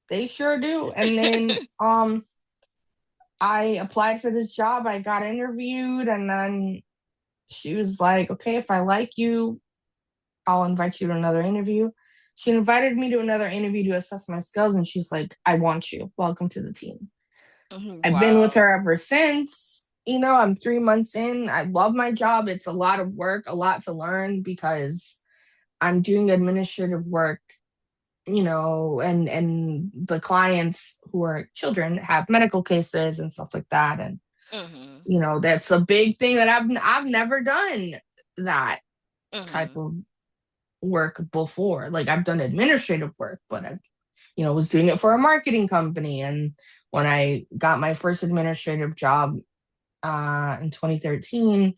S3: They sure do. And then I applied for this job, I got interviewed, and then she was like, okay, if I like you, I'll invite you to another interview. She invited me to another interview to assess my skills, and she's like, I want you. Welcome to the team.
S2: Mhm.
S3: I've been with
S2: Wow.
S3: her ever since. I'm 3 months in. I love my job. It's a lot of work, a lot to learn, because I'm doing administrative work, and the clients who are children have medical cases and stuff like that. And,
S2: Mm-hmm.
S3: that's a big thing that I've never done that type
S2: Mm-hmm.
S3: of work before. Like I've done administrative work, but I, was doing it for a marketing company. And when I got my first administrative job in 2013,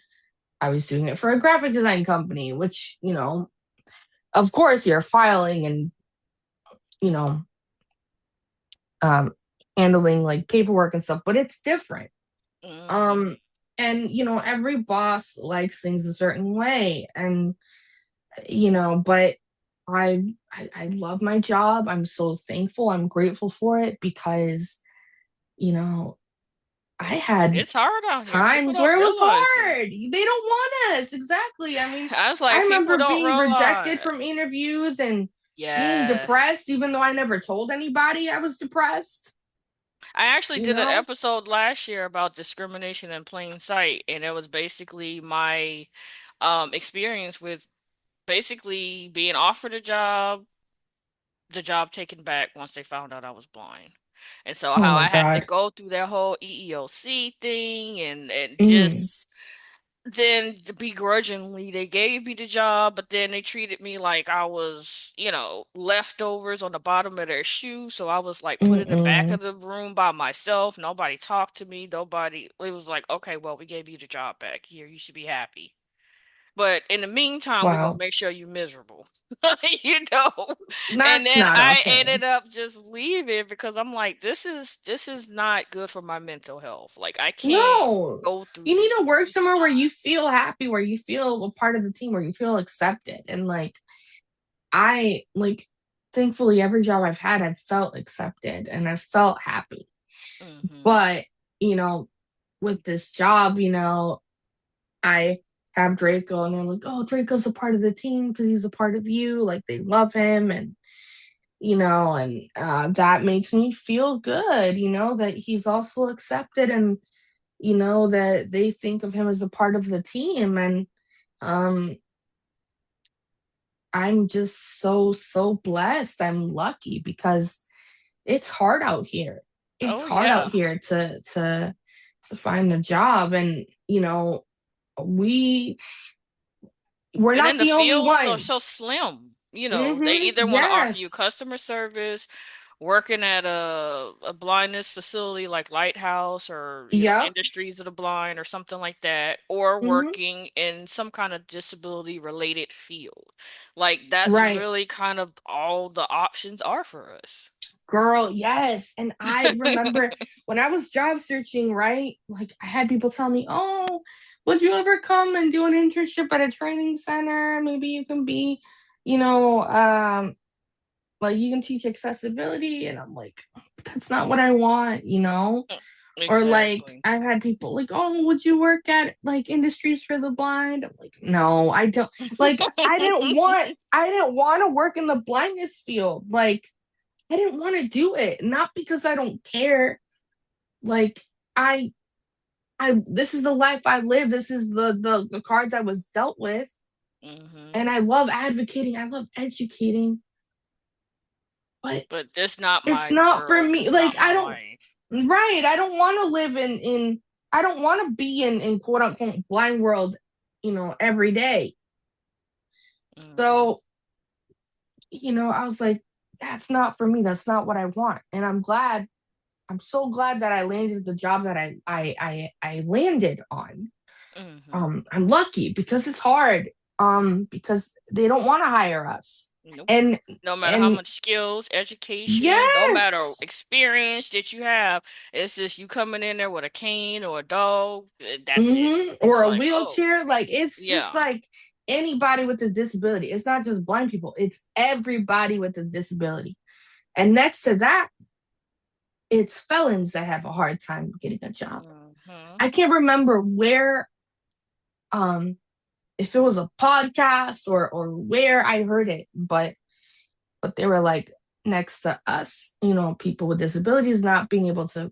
S3: I was doing it for a graphic design company, which, of course you're filing and, you know, um, handling like paperwork and stuff, but it's different.
S2: Mm-hmm.
S3: Um, and, every boss likes things a certain way. And, but I love my job. I'm so thankful. I'm grateful for it, because, you know, I had
S2: It's hard out here. People
S3: times
S2: don't
S3: where it was
S2: realize it.
S3: hard. They don't want us. Exactly. I mean,
S2: I was
S3: I
S2: like, people
S3: remember
S2: don't
S3: being rejected
S2: realize.
S3: from interviews and being
S2: Yeah.
S3: depressed, even though I never told anybody I was depressed,
S2: I actually
S3: you
S2: did an
S3: know?
S2: episode last year about discrimination in plain sight, and it was basically my experience with basically being offered a job, the job taken back once they found out I was blind. And so
S3: Oh
S2: how
S3: my
S2: I had to
S3: God.
S2: go through that whole EEOC thing and
S3: Mm,
S2: just then begrudgingly they gave me the job, but then they treated me like I was, leftovers on the bottom of their shoe. So I was like put in the back
S3: mm-mm.
S2: of the room by myself. Nobody talked to me. Nobody, it was like, okay, well, we gave you the job back. Here, you should be happy. But in the meantime, we're gonna
S3: Wow.
S2: make sure you're miserable. You know? And
S3: That's
S2: then
S3: not
S2: I
S3: okay.
S2: ended up just leaving because I'm like, this is not good for my mental health. Like I can't
S3: No.
S2: go through
S3: You need to
S2: this.
S3: work
S2: It's
S3: somewhere where
S2: not.
S3: you feel happy, where you feel a part of the team, where you feel accepted. And like, I like, thankfully, every job I've had, I've felt accepted and I felt happy.
S2: Hmm.
S3: But, you know, with this job, I have Draco and they're like, oh, Draco's a part of the team because he's a part of you. Like, they love him. And that makes me feel good, that he's also accepted and, that they think of him as a part of the team. And um, I'm just so, so blessed. I'm lucky because it's hard out here. It's
S2: Oh
S3: hard out
S2: yeah.
S3: here to find a job. And, we we're
S2: And
S3: not
S2: then the
S3: the only
S2: fields are so
S3: ones.
S2: slim. They
S3: Mm-hmm.
S2: either want to offer you
S3: Yes.
S2: customer service, working at a blindness facility like Lighthouse or,
S3: Yep.
S2: Industries of the Blind or something like that, or
S3: Mm-hmm.
S2: working in some kind of disability related field. Like that's
S3: Right.
S2: really kind of all the options are for us.
S3: Girl, yes. And I remember when I was job searching, right? Like I had people tell me, oh, would you ever come and do an internship at a training center? Maybe you can be, you know, um, like you can teach accessibility. And I'm like, that's not what I want. Or like
S2: Exactly.
S3: I've had people like, oh, would you work at like Industries for the Blind? I'm like, no, I don't. Like I didn't want to work in the blindness field. Like I didn't want to do it, not because I don't care. Like I this is the life I live. This is the cards I was dealt with.
S2: Hmm.
S3: And I love advocating. I love educating, but
S2: But it's not
S3: it's
S2: my
S3: not for
S2: world.
S3: me.
S2: It's
S3: Like
S2: not
S3: I
S2: my
S3: don't
S2: life.
S3: right. I don't want to live in I don't want to be in quote unquote blind world, every day.
S2: Hmm.
S3: So, I was like, that's not for me. That's not what I want. And I'm so glad that I landed the job that I landed on.
S2: Hmm.
S3: I'm lucky because it's hard. Because they don't want to hire us.
S2: Nope.
S3: And
S2: No matter how
S3: and
S2: much skills, education, no matter
S3: yes.
S2: experience that you have, it's just you coming in there with a cane or a dog. That's it.
S3: Or
S2: It's
S3: a
S2: like, oh,
S3: wheelchair. Like it's just
S2: yeah.
S3: like anybody with a disability. It's not just blind people, it's everybody with a disability. And next to that, it's felons that have a hard time getting a job.
S2: Hmm.
S3: I can't remember where um if it was a podcast or where I heard it, but they were like next to us, people with disabilities not being able to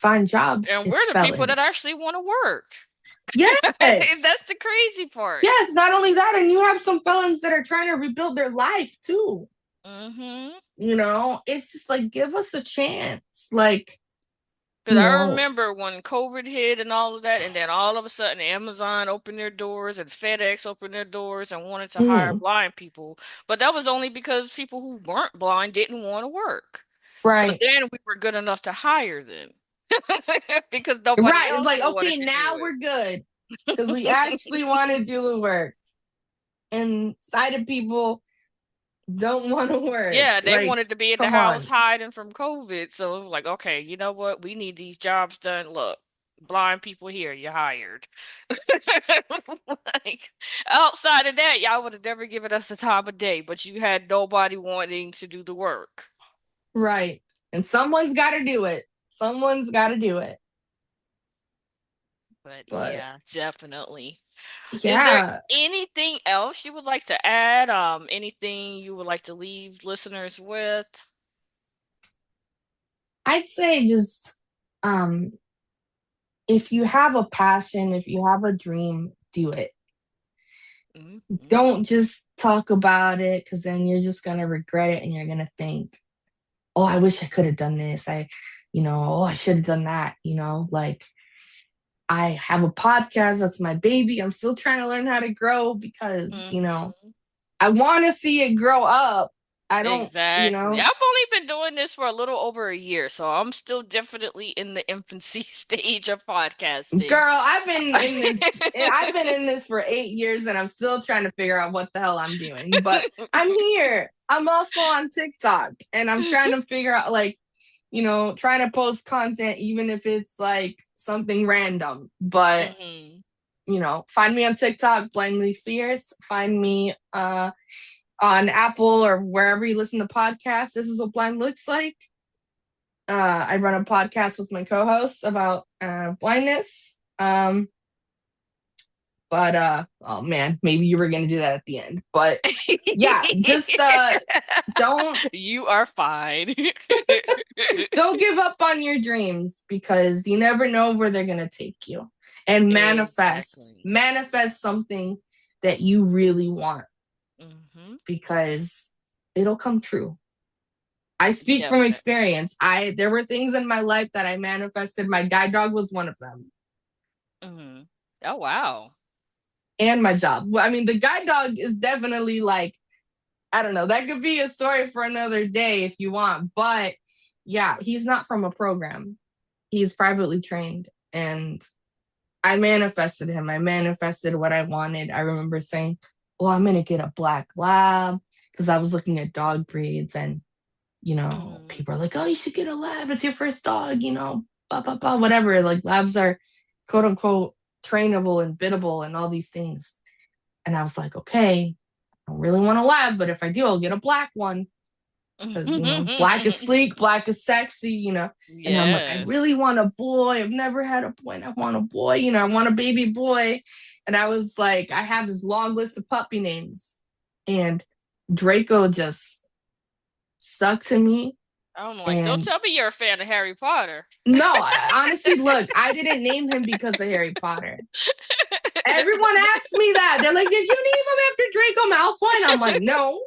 S3: find jobs,
S2: And
S3: it's
S2: we're the people that
S3: felons.
S2: actually want to work.
S3: Yes.
S2: That's the crazy part.
S3: Yes, not only that, and you have some felons that are trying to rebuild their life too.
S2: Hmm.
S3: It's just like give us a chance. Like,
S2: Because
S3: you
S2: I
S3: know,
S2: remember when COVID hit and all of that, and then all of a sudden Amazon opened their doors and FedEx opened their doors and wanted to hire
S3: mm,
S2: blind people. But that was only because people who weren't blind didn't want to work. So
S3: right.
S2: then we were good enough to hire them because nobody
S3: Right. It's
S2: else
S3: like,
S2: wanted
S3: okay,
S2: to
S3: now
S2: do
S3: we're
S2: it.
S3: good because we actually want to do the work. And sighted people don't want to work.
S2: Yeah, they
S3: Like,
S2: wanted to be in the
S3: come
S2: house
S3: on.
S2: hiding from COVID. So it was like, okay, you know what? We need these jobs done. Look, blind people here, you're hired. Like, outside of that, y'all would have never given us the time of day, but you had nobody wanting to do the work.
S3: Right. And someone's got to do it. Someone's got to do it.
S2: But
S3: But
S2: yeah, definitely. Is there
S3: yeah,
S2: anything else you would like to add? Anything you would like to leave listeners with?
S3: I'd say just um if you have a passion, if you have a dream, do it.
S2: Mm-hmm.
S3: Don't just talk about it because then you're just gonna regret it and you're gonna think, oh, I wish I could have done this. Oh, I should have done that. Like I have a podcast that's my baby. I'm still trying to learn how to grow because,
S2: Mm-hmm.
S3: I want to see it grow up. I don't,
S2: Exactly. I've only been doing this for a little over a year, so I'm still definitely in the infancy stage of podcasting.
S3: girl, I've been in this for 8 years and I'm still trying to figure out what the hell I'm doing. But I'm here. I'm also on TikTok and I'm trying to figure out like, trying to post content even if it's like something random. But
S2: Mm-hmm.
S3: find me on TikTok, Blindly Fierce. Find me on Apple or wherever you listen to podcasts. This is what blind looks like. I run a podcast with my co-hosts about blindness. But oh man, maybe you were gonna do that at the end. But yeah, just don't
S2: You are fine.
S3: don't give up on your dreams because you never know where they're gonna take you. And manifest.
S2: Exactly.
S3: Manifest something that you really want
S2: Mm-hmm.
S3: because it'll come true. I speak from
S2: Definitely.
S3: experience. There were things in my life that I manifested. My guide dog was one of them.
S2: Mm-hmm. Oh, wow.
S3: And my job. Well, I mean, the guide dog is definitely like, I don't know, that could be a story for another day if you want. But yeah, he's not from a program. He's privately trained. And I manifested him. I manifested what I wanted. I remember saying, well, I'm going to get a black lab because I was looking at dog breeds and
S2: Mm-hmm.
S3: people are like, oh, you should get a lab. It's your first dog, blah, blah, blah, whatever. Like labs are quote unquote trainable and biddable and all these things. And I was like, okay, I don't really want a lab, but if I do, I'll get a black one. Because, black is sleek, black is sexy. And I'm like, I
S2: Yes.
S3: really want a boy. I've never had a boy and I want a boy, I want a baby boy. And I was like, I have this long list of puppy names. And Draco just stuck to me.
S2: I'm like, don't
S3: And
S2: tell me you're a fan of Harry Potter.
S3: no, honestly, look, I didn't name him because of Harry Potter. Everyone asks me that. They're like, did you name him after Draco Malfoy? And I'm like, no.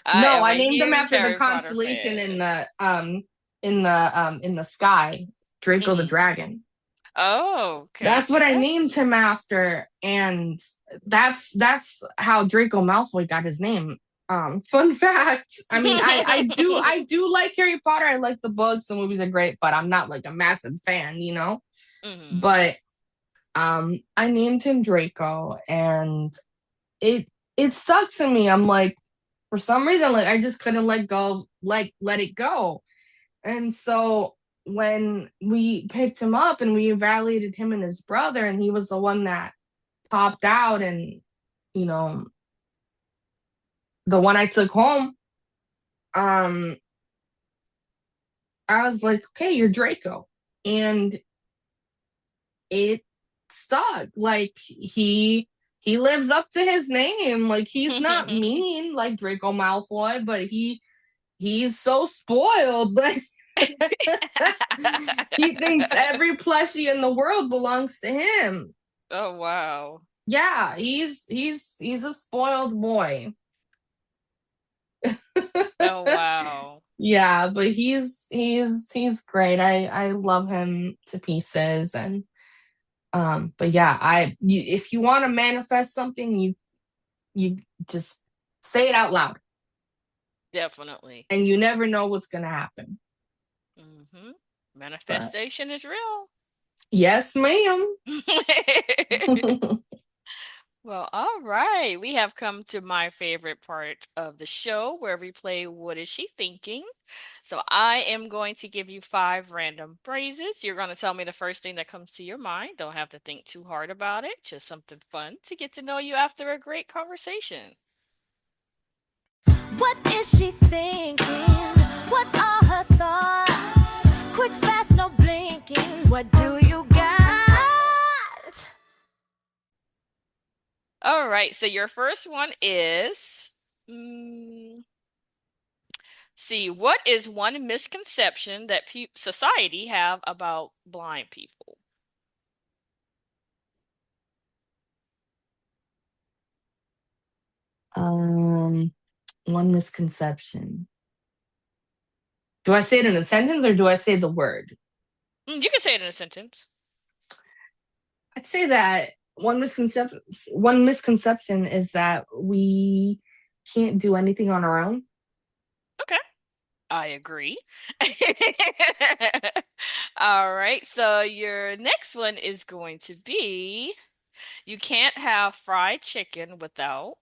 S2: I
S3: No,
S2: am
S3: I
S2: a
S3: named him
S2: huge
S3: after the
S2: Harry Potter
S3: constellation
S2: fan.
S3: in the sky, Draco the
S2: Mm-hmm.
S3: dragon.
S2: Oh, okay.
S3: That's what I named
S2: Gotcha.
S3: him after, and that's how Draco Malfoy got his name. Fun fact. I mean, I do like Harry Potter. I like the books. The movies are great, but I'm not like a massive fan.
S2: Mm-hmm.
S3: But I named him Draco, and it stuck to me. I'm like, for some reason, like I just couldn't let it go. And so when we picked him up and we evaluated him and his brother, and he was the one that topped out, and you know, the one I took home, um, I was like, okay, you're Draco. And it stuck. Like he lives up to his name. Like he's not mean like Draco Malfoy, but he's so spoiled. Like he thinks every plushie in the world belongs to him.
S2: Oh, wow.
S3: Yeah, he's a spoiled boy.
S2: Oh, wow.
S3: Yeah, but he's great. I love him to pieces. And but yeah, if you want to manifest something, you just say it out loud,
S2: Definitely.
S3: and you never know what's gonna happen.
S2: Mm-hmm.
S3: But
S2: Manifestation is real.
S3: yes, ma'am.
S2: Well, all right. We have come to my favorite part of the show where we play What Is She Thinking? So I am going to give you 5 random phrases. You're going to tell me the first thing that comes to your mind. Don't have to think too hard about it. Just something fun to get to know you after a great conversation.
S1: What is she thinking? What are her thoughts? What do you got?
S2: All right, so your first one is, mm, see, what is one misconception that society have about blind people?
S3: Um, One misconception. Do I say it in a sentence or do I say the word?
S2: You can say it in a sentence.
S3: I'd say that one misconception is that we can't do anything on our own.
S2: Okay, I agree. All right, so your next one is going to be you can't have fried chicken without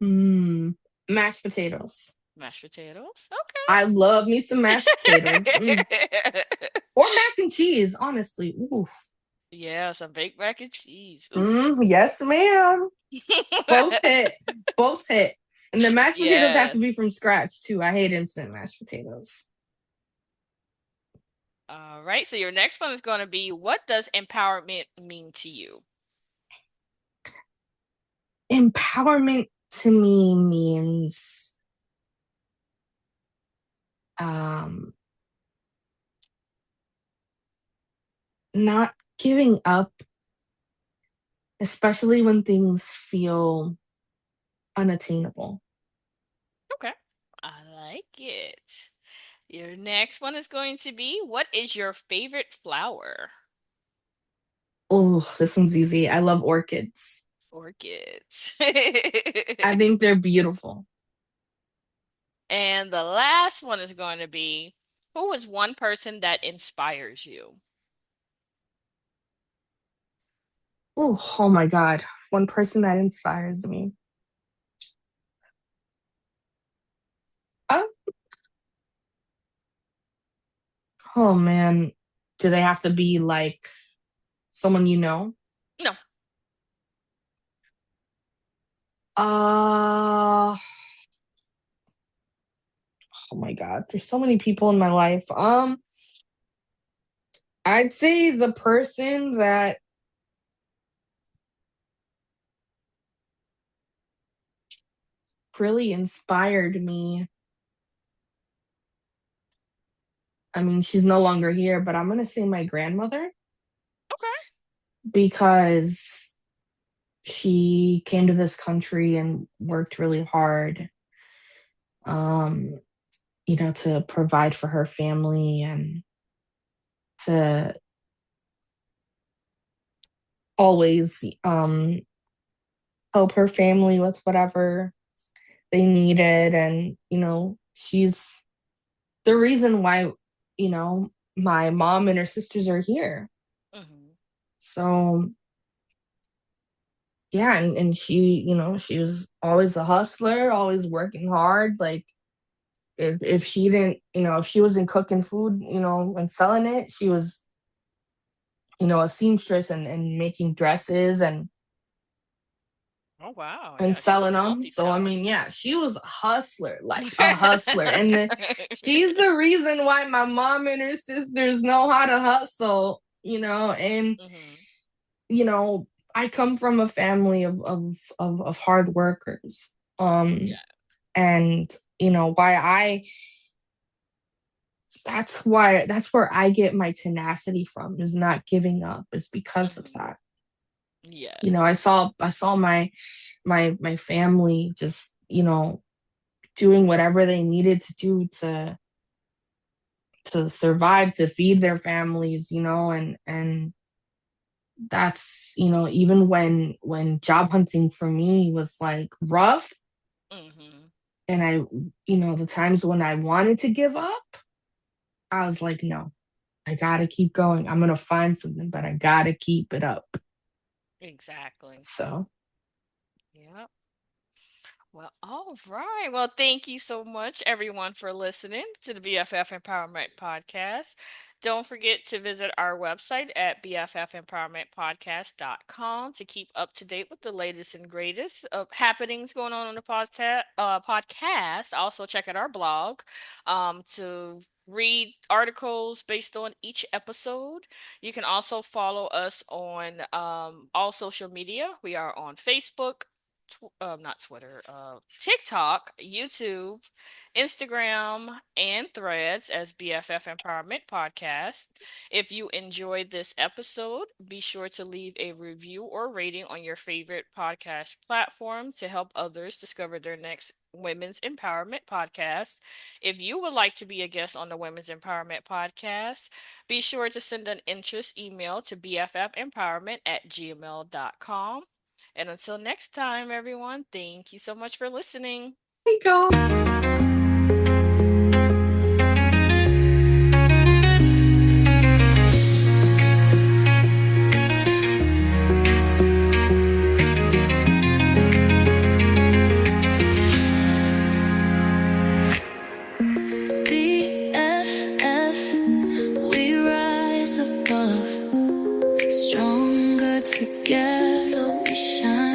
S3: Mm, Mashed potatoes.
S2: mashed potatoes.
S3: I love me some mashed potatoes.
S2: Okay.
S3: Or mac and cheese, honestly. Oof.
S2: Yeah, some baked mac and cheese. Oof.
S3: Yes, ma'am. Both hit. Both hit. And the mashed potatoes have
S2: Yeah.
S3: to be from scratch too. I hate instant mashed potatoes.
S2: All right. So your next one is going to be what does empowerment mean to you?
S3: Empowerment to me means um not giving up, especially when things feel unattainable.
S2: Okay. I like it. Your next one is going to be what is your favorite flower?
S3: Oh, this one's easy. I love orchids.
S2: Orchids.
S3: I think they're beautiful.
S2: And the last one is going to be who is one person that inspires you?
S3: Oh my God. One person that inspires me. Oh, oh man. Do they have to be like someone you know?
S2: No.
S3: Uh oh my God. There's so many people in my life. I'd say the person that really inspired me. I mean, she's no longer here, but I'm gonna say my grandmother
S2: Okay.
S3: because she came to this country and worked really hard, um, to provide for her family and to always help her family with whatever they needed. And, she's the reason why, my mom and her sisters are here.
S2: Hmm.
S3: So yeah, and she was always a hustler, always working hard. Like if she didn't, if she wasn't cooking food, and selling it, she was, a seamstress and making dresses
S2: Oh wow.
S3: and
S2: Yeah, she was
S3: selling them. So I mean,
S2: multi-talented.
S3: yeah, she was a hustler, like a hustler. And she's the reason why my mom and her sisters know how to hustle, and
S2: Hmm.
S3: you know, I come from a family of hard workers.
S2: Yeah.
S3: And why I that's where I get my tenacity from, is not giving up, is because of
S2: Hmm.
S3: that.
S2: Yes.
S3: I saw my family just, doing whatever they needed to do to survive, to feed their families, and that's, even when job hunting for me was like rough,
S2: Hmm.
S3: and the times when I wanted to give up, I was like, no, I gotta keep going. I'm gonna find something, but I gotta keep it up.
S2: Exactly.
S3: So
S2: Yep. Well, all right. Well, thank you so much, everyone, for listening to the BFF Empowerment Podcast. Don't forget to visit our website at bffempowermentpodcast.com to keep up to date with the latest and greatest of happenings going on the podcast. Also, check out our blog to read articles based on each episode. You can also follow us on all social media. We are on Facebook, not Twitter, TikTok, YouTube, Instagram, and Threads as BFF Empowerment Podcast. If you enjoyed this episode, be sure to leave a review or rating on your favorite podcast platform to help others discover their next Women's Empowerment Podcast. If you would like to be a guest on the Women's Empowerment Podcast, be sure to send an interest email to bffempowerment@gmail.com. And until next time, everyone, thank you so much for listening.
S3: Hey, go.
S1: BFF, we rise above, stronger together we shine.